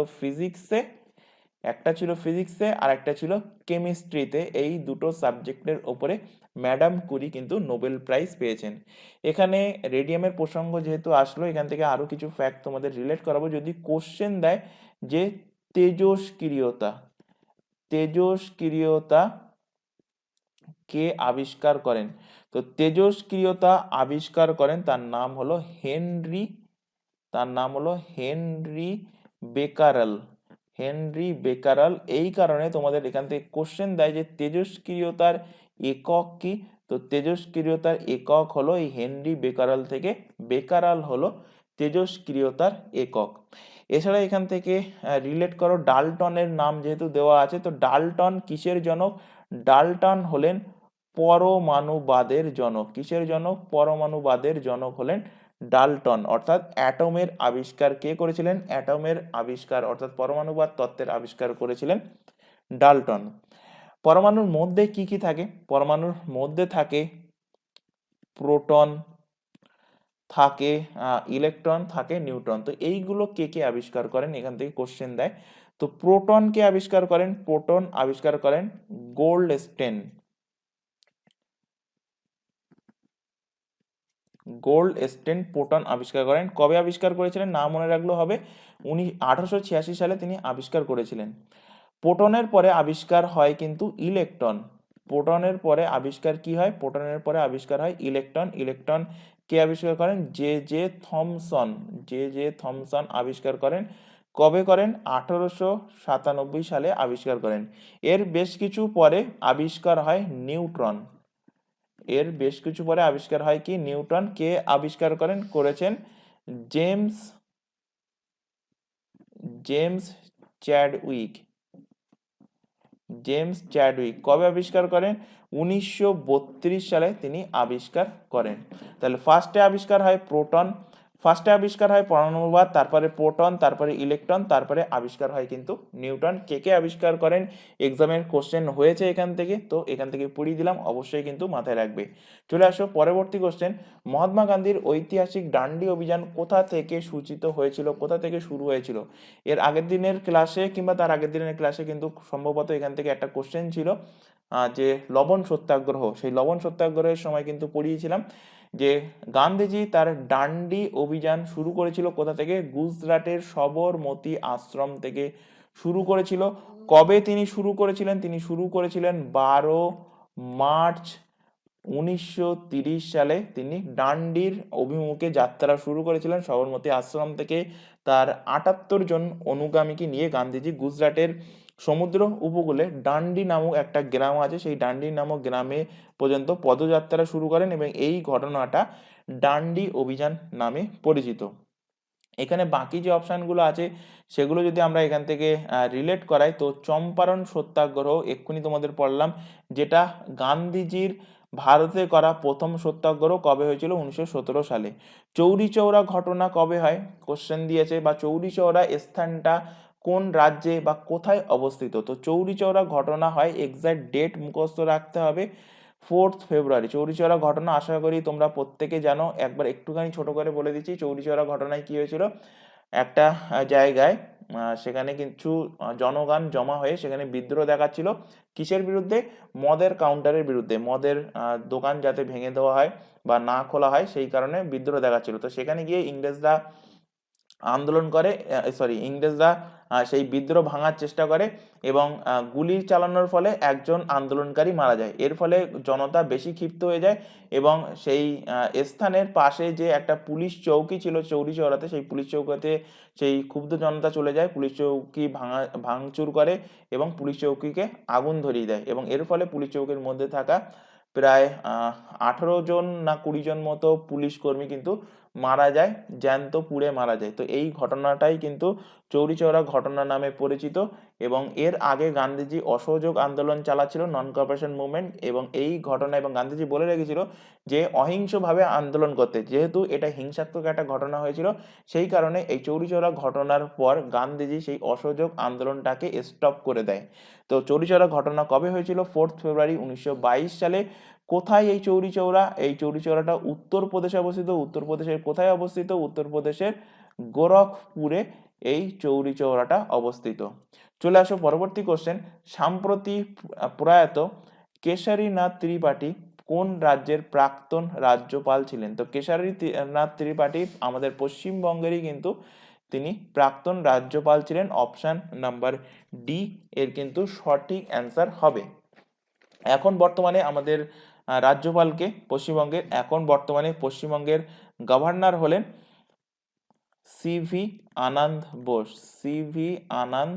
ফিজিক্সে আর একটা ছিল কেমিস্ট্রিতে। এই দুটো সাবজেক্টের ওপরে ম্যাডাম কুরি কিন্তু নোবেল প্রাইজ পেয়েছেন। এখানে রেডিয়ামের প্রসঙ্গ যেহেতু আসলো, এখান থেকে আরো কিছু ফ্যাক্ট তোমাদের রিলেট করাবো। যদি কোশ্চেন দেয় যে তেজস্ক্রিয়তা কে আবিষ্কার করেন? তো তেজস্ক্রিয়তা আবিষ্কার করেন, তার নাম হলো হেনরি তার নাম হলো হেনরি বেকারেল। Henry Becquerel. এই কারণে তোমাদের এখান থেকে কোশ্চেন দেয় যে তেজস্ক্রিয়তার একক কি। তো তেজস্ক্রিয়তার একক হলো এই হেনরি বেকারেল থেকে, বেকারেল হলো তেজস্ক্রিয়তার একক। এছাড়া এখান থেকে রিলেট করো, ডাল্টনের নাম যেহেতু দেওয়া আছে, তো ডাল্টন কিসের জনক? ডাল্টন হলেন পরমাণুবাদের জনক। কিসের জনক? পরমাণুবাদের জনক হলেন ডাল্টন। অর্থাৎ অ্যাটমের আবিষ্কার কে করেছিলেন? অ্যাটমের আবিষ্কার অর্থাৎ পরমাণুবাদ তত্ত্বের আবিষ্কার করেছিলেন ডাল্টন। পরমাণুর মধ্যে কি কি থাকে? পরমাণুর মধ্যে থাকে প্রোটন, থাকে ইলেকট্রন, থাকে নিউট্রন। তো এইগুলো কে কে আবিষ্কার করেন? এখান থেকে কোশ্চেন দেয়। তো প্রোটন কে আবিষ্কার করেন? প্রোটন আবিষ্কার করেন গোল্ডস্টেন। গোল্ডস্টেন প্রোটন আবিষ্কার করেন। কবে আবিষ্কার করেছিলেন? না মনে রাখলেও হবে, 1886 সালে তিনি আবিষ্কার করেছিলেন। প্রোটনের পরে আবিষ্কার হয় কিন্তু ইলেকট্রন। প্রোটনের পরে আবিষ্কার কি হয়? প্রোটনের পরে আবিষ্কার হয় ইলেকট্রন। ইলেকট্রন কে আবিষ্কার করেন? J J Thomson. J J Thomson আবিষ্কার করেন। কবে করেন? 1897 সালে আবিষ্কার করেন। এর বেশ কিছু পরে আবিষ্কার হয় নিউট্রন। এর বেশ কিছু পরে আবিষ্কার হয় কি? নিউটন। কে আবিষ্কার করেছেন James James Chadwick. James Chadwick কবে আবিষ্কার করেন? 1932 সালে তিনি আবিষ্কার করেন। তাহলে ফার্স্টে আবিষ্কার হয় প্রোটন, ফার্স্টে আবিষ্কার হয় পরমাণুবাদ, তারপরে প্রোটন, তারপরে ইলেকট্রন, তারপরে আবিষ্কার হয় কিন্তু নিউটন। কে কে আবিষ্কার করেন? এক্সামের কোশ্চেন হয়েছে এখান থেকে, তো এখান থেকে পড়িয়ে দিলাম, অবশ্যই কিন্তু মাথায় রাখবে। চলে আসো পরবর্তী কোশ্চেন। মহাত্মা গান্ধীর ঐতিহাসিক ডান্ডি অভিযান কোথা থেকে সূচিত হয়েছিল? কোথা থেকে শুরু হয়েছিল? এর আগের দিনের ক্লাসে কিংবা তার আগের দিনের ক্লাসে কিন্তু সম্ভবত এখান থেকে একটা কোশ্চেন ছিল, যে লবণ সত্যাগ্রহ, সেই লবণ সত্যাগ্রহের সময় কিন্তু পড়িয়েছিলাম যে গান্ধীজি তার ডান্ডি অভিযান শুরু করেছিল কোথা থেকে? গুজরাটের সবরমতী আশ্রম থেকে শুরু করেছিল। কবে তিনি শুরু করেছিলেন? তিনি শুরু করেছিলেন 12 মার্চ 1930 সালে। তিনি ডান্ডির অভিমুখে যাত্রা শুরু করেছিলেন সবরমতী আশ্রম থেকে। তার 78 জন অনুগামীকে নিয়ে গান্ধীজি গুজরাটের সমুদ্র উপকূলে ডান্ডি নামক একটা গ্রাম আছে, সেই ডান্ডি নামক গ্রামে পর্যন্ত পদযাত্রা শুরু করেন এবং এই ঘটনাটা ডান্ডি অভিযান নামে পরিচিত। এখানে বাকি যে অপশানগুলো আছে সেগুলো যদি আমরা এখান থেকে রিলেট করাই, তো চম্পারণ সত্যাগ্রহ এক্ষুনি তোমাদের পড়লাম, যেটা গান্ধীজির ভারতে করা প্রথম সত্যাগ্রহ। কবে হয়েছিল? 1917 সালে। চৌরি চৌরা ঘটনা কবে হয়? কোশ্চেন দিয়েছে, বা চৌরি চৌরা স্থানটা কোন রাজ্যে বা কোথায় অবস্থিত? তো চৌরি চৌরা ঘটনা হয়, এক্সাক্ট ডেট মুখস্থ রাখতে হবে, 4 ফেব্রুয়ারি। চৌরি চৌরা ঘটনা আশা করি তোমরা প্রত্যেকে জানো, একবার একটুখানি ছোট করে বলে দিচ্ছি। চৌরি চৌরা ঘটনায় কি হয়েছিল? একটা জায়গায় সেখানে কিছু জনগণ জমা হয়ে সেখানে বিদ্রোহ দেখাচ্ছিল। কিসের বিরুদ্ধে? মদের কাউন্টারের বিরুদ্ধে। মদের দোকান যাতে ভেঙে দেওয়া হয় বা না খোলা হয় সেই কারণে বিদ্রোহ দেখাচ্ছিল। তো সেখানে গিয়ে ইংরেজরা আন্দোলন করে, ইংরেজরা সেই বিদ্রোহ ভাঙার চেষ্টা করে এবং গুলি চালানোর ফলে একজন আন্দোলনকারী মারা যায়। এর ফলে জনতা বেশি ক্ষিপ্ত হয়ে যায় এবং সেই স্থানের পাশে যে একটা পুলিশ চৌকি ছিল চৌরি চৌরাতে, সেই পুলিশ চৌকিতে সেই ক্ষুব্ধ জনতা চলে যায়, পুলিশ চৌকি ভাঙচুর করে এবং পুলিশ চৌকিকে আগুন ধরিয়ে দেয় এবং এর ফলে পুলিশ চৌকির মধ্যে থাকা প্রায় 18 জন না 20 জন মতো পুলিশ কর্মী কিন্তু মারা যায়, জ্যান্ত পুড়ে মারা যায়। তো এই ঘটনাটাই কিন্তু চৌরি চৌরা ঘটনা নামে পরিচিত এবং এর আগে গান্ধীজি অসহযোগ আন্দোলন চালাচ্ছিল, নন কর্পোরেশন মুভমেন্ট, এবং এই ঘটনা এবং গান্ধীজি বলে রেখেছিল যে অহিংসভাবে আন্দোলন করতে, যেহেতু এটা হিংসাত্মক একটা ঘটনা হয়েছিল সেই কারণে এই চৌরি চৌরা ঘটনার পর গান্ধীজি সেই অসহযোগ আন্দোলনটাকে স্টপ করে দেয়। তো চৌরি চৌরা ঘটনা কবে হয়েছিল? 4 ফেব্রুয়ারি 1922 সালে। কোথায় এই চৌরি চৌরা? এই চৌরি চৌরাটা উত্তরপ্রদেশে অবস্থিত। উত্তরপ্রদেশের কোথায় অবস্থিত? উত্তরপ্রদেশের গোরখপুরে এই চৌরি চৌরাটা অবস্থিত। চলে আসো পরবর্তী কোশ্চেন। সাম্প্রতি প্রয়াত কেশরীনাথ ত্রিপাঠী কোন রাজ্যের প্রাক্তন রাজ্যপাল ছিলেন? তো কেশরীনাথ ত্রিপাঠী আমাদের পশ্চিমবঙ্গেরই কিন্তু তিনি প্রাক্তন রাজ্যপাল ছিলেন। অপশন নাম্বার ডি এর কিন্তু সঠিক অ্যান্সার হবে। এখন বর্তমানে আমাদের রাজ্যপালকে পশ্চিমবঙ্গের, এখন বর্তমানে পশ্চিমবঙ্গের গভর্নর হলেন সিভি আনন্দ বোস, সিভি আনন্দ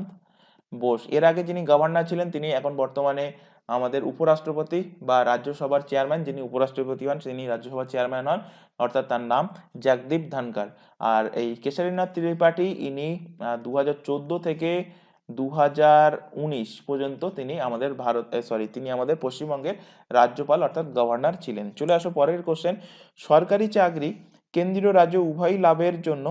বোস। এর আগে যিনি গভর্নর ছিলেন তিনি এখন বর্তমানে আমাদের উপরাষ্ট্রপতি বা রাজ্যসভার চেয়ারম্যান। যিনি উপরাষ্ট্রপতি হন তিনি রাজ্যসভার চেয়ারম্যান হন, অর্থাৎ তার নাম জগদীপ ধনখড়। আর এই কেশরীনাথ ত্রিপাঠী ইনি 2014 থেকে 2019 পর্যন্ত তিনি আমাদের তিনি আমাদের পশ্চিমবঙ্গের রাজ্যপাল অর্থাৎ গভর্নর ছিলেন। চলে আসো পরের কোশ্চেন। সরকারি চাকরি কেন্দ্রীয় রাজ্য উভয় লাভের জন্য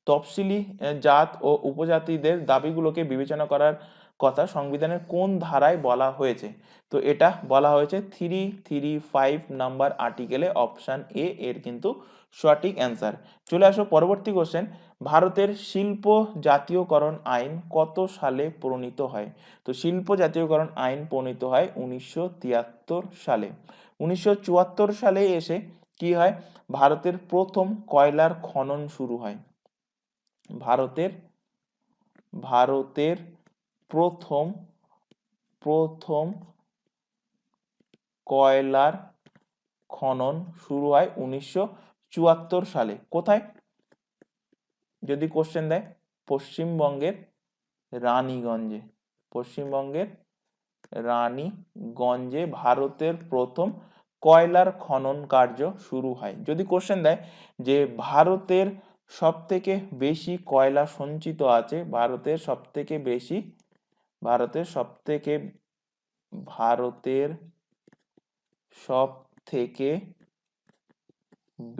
তফসিলি জাত ও উপজাতিদের দাবিগুলোকে বিবেচনা করার কথা সংবিধানের কোন ধারায় বলা হয়েছে? তো এটা বলা হয়েছে 335 নাম্বার আর্টিকেলে, অপশন এ এর কিন্তু সঠিক অ্যান্সার। চলে আসো পরবর্তী কোশ্চেন। ভারতের শিল্প জাতীয়করণ আইন কত সালে প্রণীত হয়? তো শিল্প জাতীয়করণ আইন প্রণীত হয় 1973 সালে। 1974 সালে এসে কি হয়? ভারতের প্রথম কয়লার খনন শুরু হয়। ভারতের ভারতের প্রথম প্রথম কয়লার খনন শুরু হয় 1974 সালে। কোথায় যদি কোশ্চেন দেয়? পশ্চিমবঙ্গের রানীগঞ্জে। পশ্চিমবঙ্গের রানীগঞ্জে ভারতের প্রথম কয়লার খনন কার্য শুরু হয়। যদি কোশ্চেন দেয় যে ভারতের সব থেকে বেশি কয়লা সঞ্চিত আছে, ভারতের সব থেকে বেশি ভারতের সব থেকে ভারতের সব থেকে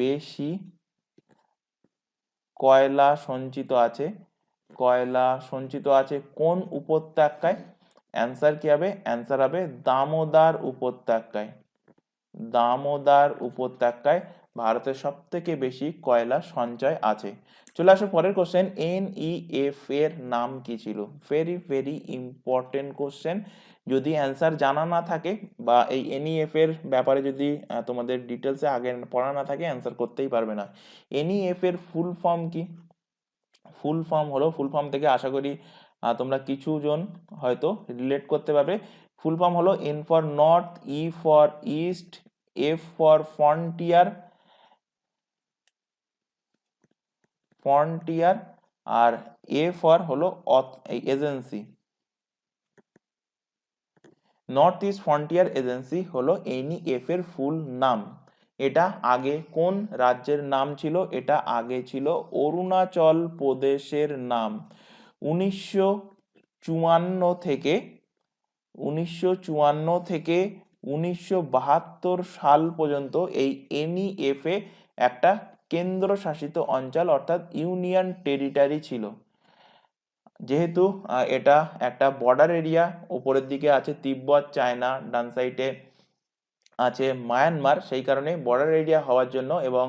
বেশি কয়লা সঞ্চিত আছে, কয়লা সঞ্চিত আছে কোন উপত্যকায়? অ্যান্সার কি হবে? অ্যান্সার হবে দামোদর উপত্যকায়। দামোদর উপত্যকায় ভারতের সব থেকে বেশি কয়লা সঞ্চয় আছে। চলে আসো পরের কোশ্চেন। এনইএফ এর নাম কি ছিল? Very very important question. যদি অ্যান্সার জানা না থাকে বা এই এনইএফ এর ব্যাপারে যদি তোমাদের ডিটেলসে আগে পড়া না থাকে, অ্যান্সার করতেই পারবে না। এনইএফ এর ফুল ফর্ম কি? ফুল ফর্ম থেকে আশা করি তোমরা কিছু জন হয়তো রিলেট করতে পারবে। ফুল ফর্ম হলো N for north, E for east, F for frontier আর এ ফর হলো agency. North east frontier agency হলো এনইএফ এর ফুল নাম। এটা আগে কোন রাজ্যের নাম ছিল? এটা আগে ছিল অরুণাচল প্রদেশের নাম। 1954 থেকে 1972 সাল পর্যন্ত এই এনইএফ এ একটা কেন্দ্রশাসিত অঞ্চল অর্থাৎ ইউনিয়ন টেরিটরি ছিল। যেহেতু এটা একটা বর্ডার এরিয়া, উপরের দিকে আছে তিব্বত, চায়না, ডান সাইডে আছে মায়ানমার, সেই কারণে বর্ডার এরিয়া হওয়ার জন্য এবং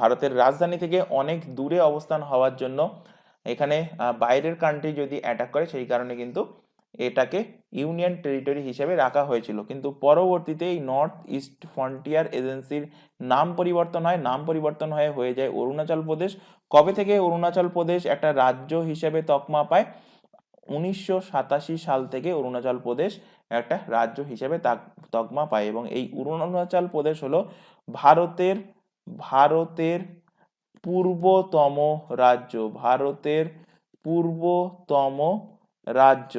ভারতের রাজধানী থেকে অনেক দূরে অবস্থান হওয়ার জন্য এখানে বাইরের কান্ট্রি যদি অ্যাটাক করে সেই কারণে কিন্তু এটাকে ইউনিয়ন টেরিটরি হিসেবে রাখা হয়েছিল। কিন্তু পরবর্তীতে এই নর্থ ইস্ট ফ্রন্টিয়ার এজেন্সির নাম পরিবর্তন হয়, নাম পরিবর্তন হয়ে যায় অরুণাচল প্রদেশ। কবে থেকে অরুণাচল প্রদেশ একটা রাজ্য হিসেবে তকমা পায়? 1987 সাল থেকে অরুণাচল প্রদেশ একটা রাজ্য হিসেবে তকমা পায় এবং এই অরুণাচল প্রদেশ হলো ভারতের ভারতের পূর্বতম রাজ্য। ভারতের পূর্বতম রাজ্য।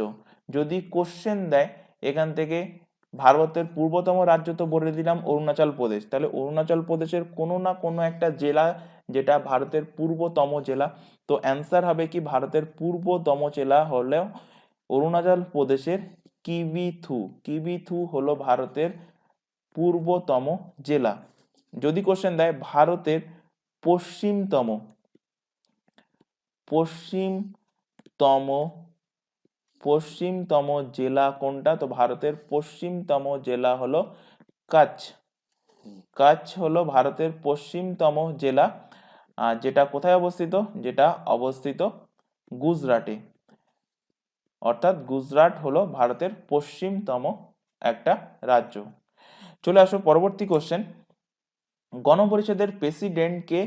যদি কোশ্চেন দেয় এখান থেকে ভারতের পূর্বতম রাজ্য, তো বলে দিলাম অরুণাচল প্রদেশ, তাহলে অরুণাচল প্রদেশের কোনো না কোনো একটা জেলা যেটা ভারতের পূর্বতম জেলা। তো অ্যান্সার হবে কি? ভারতের পূর্বতম জেলা হলো অরুণাচল প্রদেশের কিবিথু। কিবিথু হলো ভারতের পূর্বতম জেলা। যদি কোশ্চেন দেয় ভারতের পশ্চিমতম পশ্চিমতম পশ্চিমতম জেলা কোনটা? তো ভারতের পশ্চিমতম জেলা হলো কচ্ছ। কচ্ছ হলো ভারতের পশ্চিমতম জেলা, যেটা কোথায় অবস্থিত? যেটা অবস্থিত গুজরাটে। অর্থাৎ গুজরাট হলো ভারতের পশ্চিমতম একটা রাজ্য। চলে আসো পরবর্তী কোশ্চেন। গণপরিষদের প্রেসিডেন্ট কে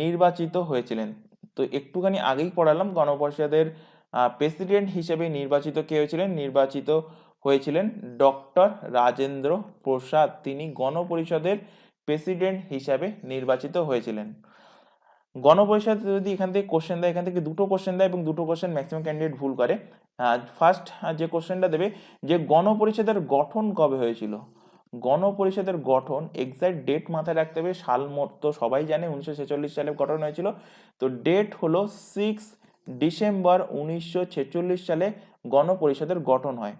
নির্বাচিত হয়েছিলেন? তো একটুখানি আগেই পড়ালাম, গণপরিষদের প্রেসিডেন্ট হিসেবে নির্বাচিত কে হয়েছিলেন? নির্বাচিত হয়েছিলেন ডক্টর রাজেন্দ্র প্রসাদ। তিনি গণপরিষদের প্রেসিডেন্ট হিসাবে নির্বাচিত হয়েছিলেন। গণপরিষদ যদি এখান থেকে কোশ্চেন দেয়, এখান থেকে দুটো কোশ্চেন দেয় এবং দুটো কোশ্চেন ম্যাক্সিমাম ক্যান্ডিডেট ভুল করে। ফার্স্ট যে কোশ্চেনটা দেবে যে গণপরিষদের গঠন কবে হয়েছিল। গণপরিষদের গঠন এক্সাক্ট ডেট মাথায় রাখতে হবে, সাল তো সবাই জানে 1946 সালে গঠন হয়েছিল। তো ডেট হলো 6 ডিসেম্বর 1946 সালে গণপরিষদের গঠন হয়।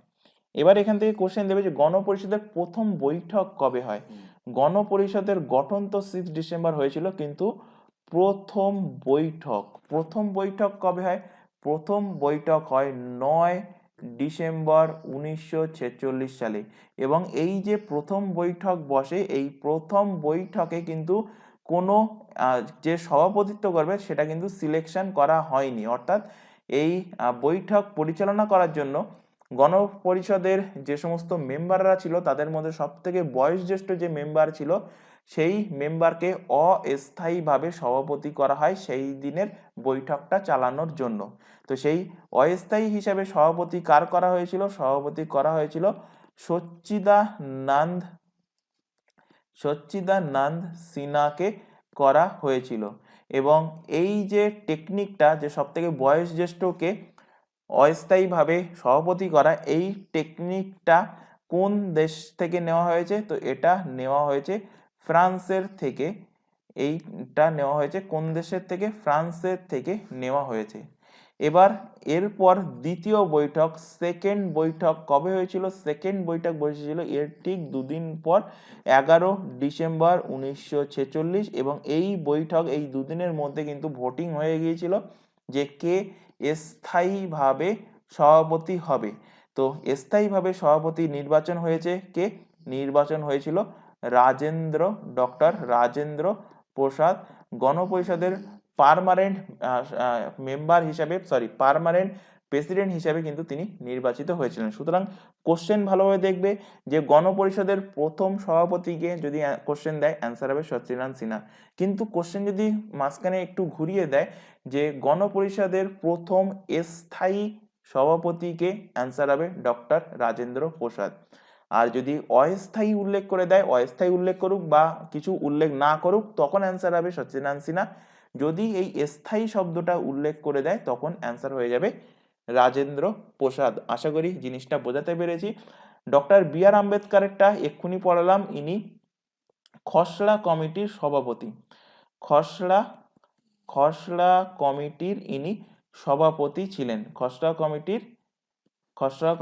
এবার এখান থেকে কোশ্চেন দেবে যে গণপরিষদের প্রথম বৈঠক কবে হয়। গণপরিষদের গঠন তো 6 ডিসেম্বর হয়েছিল, কিন্তু প্রথম বৈঠক কবে হয়? প্রথম বৈঠক হয় 9 ডিসেম্বর 1946 সালে। এবং এই যে প্রথম বৈঠক বসে, এই প্রথম বৈঠকে কিন্তু কোনো যে সভাপতিত্ব করবে সেটা কিন্তু সিলেকশন করা হয়নি। অর্থাৎ এই বৈঠক পরিচালনা করার জন্য গণপরিষদের যে সমস্ত মেম্বাররা ছিল তাদের মধ্যে সব থেকে বয়োজ্যেষ্ঠ যে মেম্বার ছিল সেই মেম্বারকে অস্থায়ীভাবে সভাপতি করা হয় সেই দিনের বৈঠকটা চালানোর জন্য। তো সেই অস্থায়ী হিসাবে সভাপতি কার করা হয়েছিল? সভাপতি করা হয়েছিল সচ্চিদানন্দ সিনহাকে করা হয়েছিল। এবং এই যে টেকনিকটা, যে সব থেকে বয়োজ্যেষ্ঠকে অস্থায়ীভাবে সভাপতি করা, এই টেকনিকটা কোন দেশ থেকে নেওয়া হয়েছে? তো এটা নেওয়া হয়েছে ফ্রান্সের থেকে। এইটা নেওয়া হয়েছে কোন দেশের থেকে? ফ্রান্সের থেকে নেওয়া হয়েছে। এবার এরপর দ্বিতীয় বৈঠক, সেকেন্ড বৈঠক কবে হয়েছিল? সেকেন্ড বৈঠক বসেছিল এর ঠিক দুদিন পর 11 ডিসেম্বর 1946। এবং এই বৈঠক, এই দুদিনের মধ্যে কিন্তু ভোটিং হয়ে গিয়েছিল যে কে স্থায়ীভাবে সভাপতি হবে। তো স্থায়ীভাবে সভাপতি নির্বাচন হয়েছে কে? নির্বাচন হয়েছিল ডক্টর রাজেন্দ্র প্রসাদ। গণপরিষদের পার্মানেন্ট মেম্বার হিসাবে, পার্মানেন্ট প্রেসিডেন্ট হিসাবে কিন্তু তিনি নির্বাচিত হয়েছিলেন। সুতরাং কোশ্চেন ভালোভাবে দেখবে যে গণপরিষদের প্রথম সভাপতিকে যদি কোশ্চেন দেয়, অ্যান্সার হবে সচ্চিদানন্দ সিনহা। কিন্তু কোশ্চেন যদি মাঝখানে একটু ঘুরিয়ে দেয় যে গণপরিষদের প্রথম স্থায়ী সভাপতিকে, অ্যান্সার হবে ডক্টর রাজেন্দ্র প্রসাদ। আর যদি অস্থায়ী উল্লেখ করে দেয়, অস্থায়ী উল্লেখ করুক বা কিছু উল্লেখ না করুক, তখন অ্যান্সার হবে সচ্চিদানন্দ সিনহা। যদি এই স্থায়ী শব্দটা উল্লেখ করে দেয় তখন অ্যান্সার হয়ে যাবে রাজেন্দ্র প্রসাদ। আশা করি জিনিসটা বোঝাতে পেরেছি। ডক্টর বি আর আম্বেদকরেরটা এক্ষুনি পড়ালাম, ইনি খসড়া কমিটির সভাপতি। খসড়া কমিটির ইনি সভাপতি ছিলেন। খসড়া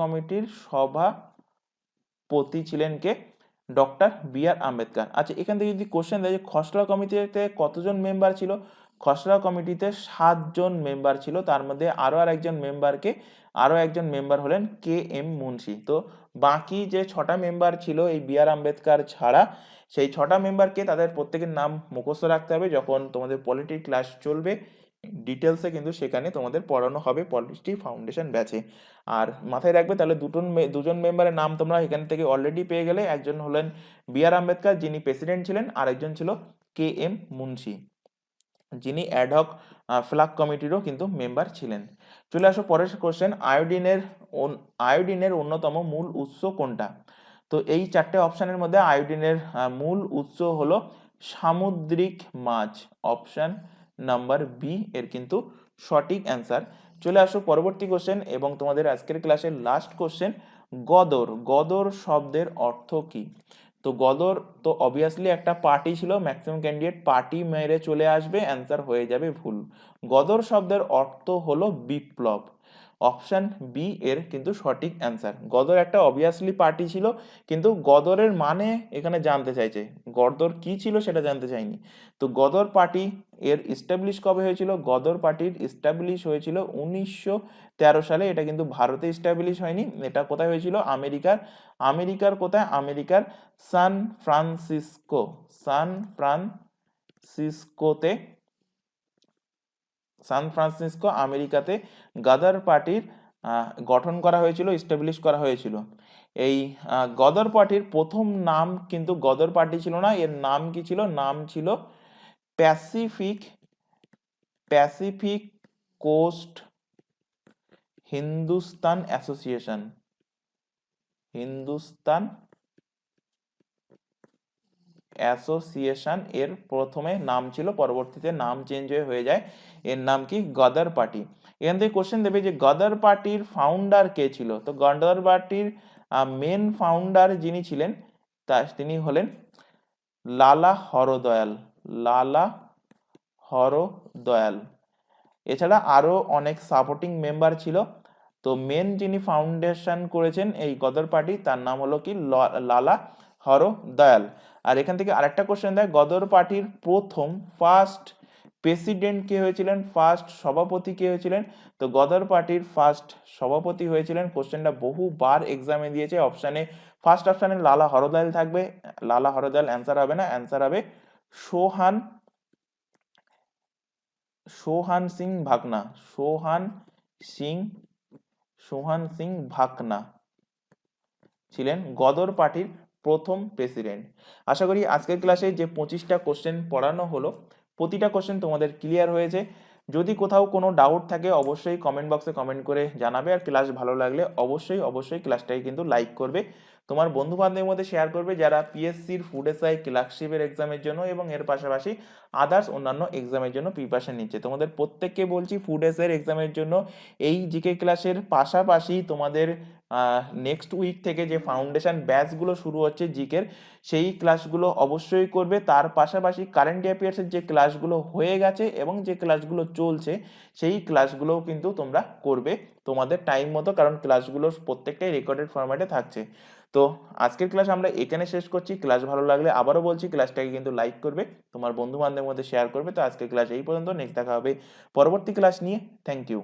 কমিটির সভাপতি ছিলেন কে? ডক্টর বি আর আম্বেদকর। আচ্ছা, এখান থেকে যদি কোশ্চেন দেয় যে খসড়া কমিটিতে কতজন মেম্বার ছিল? খসড়া কমিটিতে 7 জন মেম্বার ছিল। তার মধ্যে আরো একজন মেম্বার হলেন কে এম মুন্সি। তো বাকি যে 6টা মেম্বার ছিল এই বি আর আম্বেদকর ছাড়া, সেই 6টা মেম্বারকে তাদের প্রত্যেকের নাম মুখস্থ রাখতে হবে। যখন তোমাদের পলিটি ক্লাস চলবে ডিটেলসে কিন্তু সেখানে তোমাদের পড়ানো হবে পলিটি ফাউন্ডেশন ব্যাচে। আর মাথায় রাখবে তাহলে দুজন মেম্বারের নাম তোমরা এখান থেকে অলরেডি পেয়ে গেলে। একজন হলেন বি আর আম্বেদকর, যিনি প্রেসিডেন্ট ছিলেন, আর একজন ছিল কে এম মুন্সি, যিনি অ্যাডহক ফ্ল্যাগ কমিটিরও কিন্তু মেম্বার ছিলেন। চলে আসো পরের কোশ্চেন, আয়োডিনের অন্যতম মূল উৎস কোনটা? তো এই 4টে অপশনের মধ্যে আয়োডিনের মূল উৎস হলো সামুদ্রিক মাছ। অপশন নাম্বার বি এর কিন্তু সঠিক অ্যান্সার। চলে আসো পরবর্তী কোশ্চেন এবং তোমাদের আজকের ক্লাসের লাস্ট কোশ্চেন, গদর শব্দের অর্থ কি? তো গদর তো অবভিয়াসলি একটা পার্টি ছিল, ম্যাক্সিমাম ক্যান্ডিডেট পার্টি মেরে চলে আসবে, অ্যান্সার হয়ে যাবে ভুল। গদর শব্দের অর্থ হলো বিপ্লব। অপশন বি এর কিন্তু সঠিক অ্যান্সার। গদর একটা অবভিয়াসলি পার্টি ছিল, কিন্তু গদরের মানে এখানে জানতে চাইছে, গদর কি ছিল সেটা জানতে চাইনি। তো গদর পার্টি এর ইস্টাবলিশ কবে হয়েছিল? গদর পার্টির ইস্টাবলিশ হয়েছিল 1913 সালে। এটা কিন্তু ভারতে ইস্টাবলিশ হয়নি, এটা কোথায় হয়েছিল? আমেরিকার কোথায়? আমেরিকার সান ফ্রান্সিসকো আমেরিকাতে গদর পার্টির গঠন করা হয়েছিল, ইস্টাবলিশ করা হয়েছিল। এই গদর পার্টির প্রথম নাম কিন্তু গদর পার্টি ছিল না, এর নাম কি ছিল? নাম ছিল Pacific coast Hindustan association. Association এর প্রথমে নাম ছিল, পরবর্তীতে নাম চেঞ্জ হয়ে যায়, এর নাম কি গদার পার্টি। এখান থেকে কোশ্চেন দেবে যে গদার পার্টির ফাউন্ডার কে ছিল। তো গদার পার্টির মেন ফাউন্ডার যিনি ছিলেন তিনি হলেন লালা হরদয়াল। লালা হরদয়াল। এছাড়া আরো অনেক সাপোর্টিং মেম্বার ছিল। তো মেন যিনি ফাউন্ডেশন করেছেন এই গদর পার্টি তার নাম হলো কি লালা হরদয়াল। আর এখান থেকে আরেকটা কোশ্চেন দেয়, গদর পার্টির প্রথম ফার্স্ট প্রেসিডেন্ট কে হয়েছিলেন, ফার্স্ট সভাপতি কে হয়েছিলেন। তো গদর পার্টির ফার্স্ট সভাপতি হয়েছিলেন, কোশ্চেনটা বহুবার এক্সামে দিয়েছে, অপশানে ফার্স্ট অপশানে লালা হরদয়াল থাকবে, লালা হরদয়াল অ্যান্সার হবে না, অ্যান্সার হবে সোহান সোহান সিং ভাকনা। সোহান সিং সোহান সিং ভাকনা ছিলেন গদর পার্টির প্রথম প্রেসিডেন্ট। আশা করি আজকের ক্লাসে যে 25টা কোশ্চেন পড়ানো হলো প্রতিটা কোশ্চেন তোমাদের ক্লিয়ার হয়েছে। যদি কোথাও কোনো ডাউট থাকে অবশ্যই কমেন্ট বক্সে কমেন্ট করে জানাবে। আর ক্লাস ভালো লাগলে অবশ্যই ক্লাসটাকে কিন্তু লাইক করবে, তোমার বন্ধু বান্ধবের মধ্যে শেয়ার করবে যারা পিএসসির ফুড এসআই ক্লার্কশিপের এক্সামের জন্য এবং এর পাশাপাশি আদার্স অন্যান্য এক্সামের জন্য প্রিপারেশন নিচ্ছে। তোমাদের প্রত্যেককে বলছি ফুড এসআই এক্সামের জন্য এই জিকে ক্লাসের পাশাপাশি তোমাদের নেক্সট উইক থেকে যে ফাউন্ডেশন ব্যাচগুলো শুরু হচ্ছে জিকের, সেই ক্লাসগুলো অবশ্যই করবে। তার পাশাপাশি কারেন্ট অ্যাফেয়ার্সের যে ক্লাসগুলো হয়ে গেছে এবং যে ক্লাসগুলো চলছে সেই ক্লাসগুলোও কিন্তু তোমরা করবে তোমাদের টাইম মতো, কারণ ক্লাসগুলো প্রত্যেকটাই রেকর্ডেড ফরম্যাটে থাকছে। তো আজকের ক্লাস আমরা এখানে শেষ করছি। ক্লাস ভালো লাগলে আবারও বলছি ক্লাসটাকে কিন্তু লাইক করবে, তোমার বন্ধু বান্ধবের মধ্যে শেয়ার করবে। তো আজকের ক্লাস এই পর্যন্ত, নেক্সট দেখা হবে পরবর্তী ক্লাস নিয়ে। Thank you.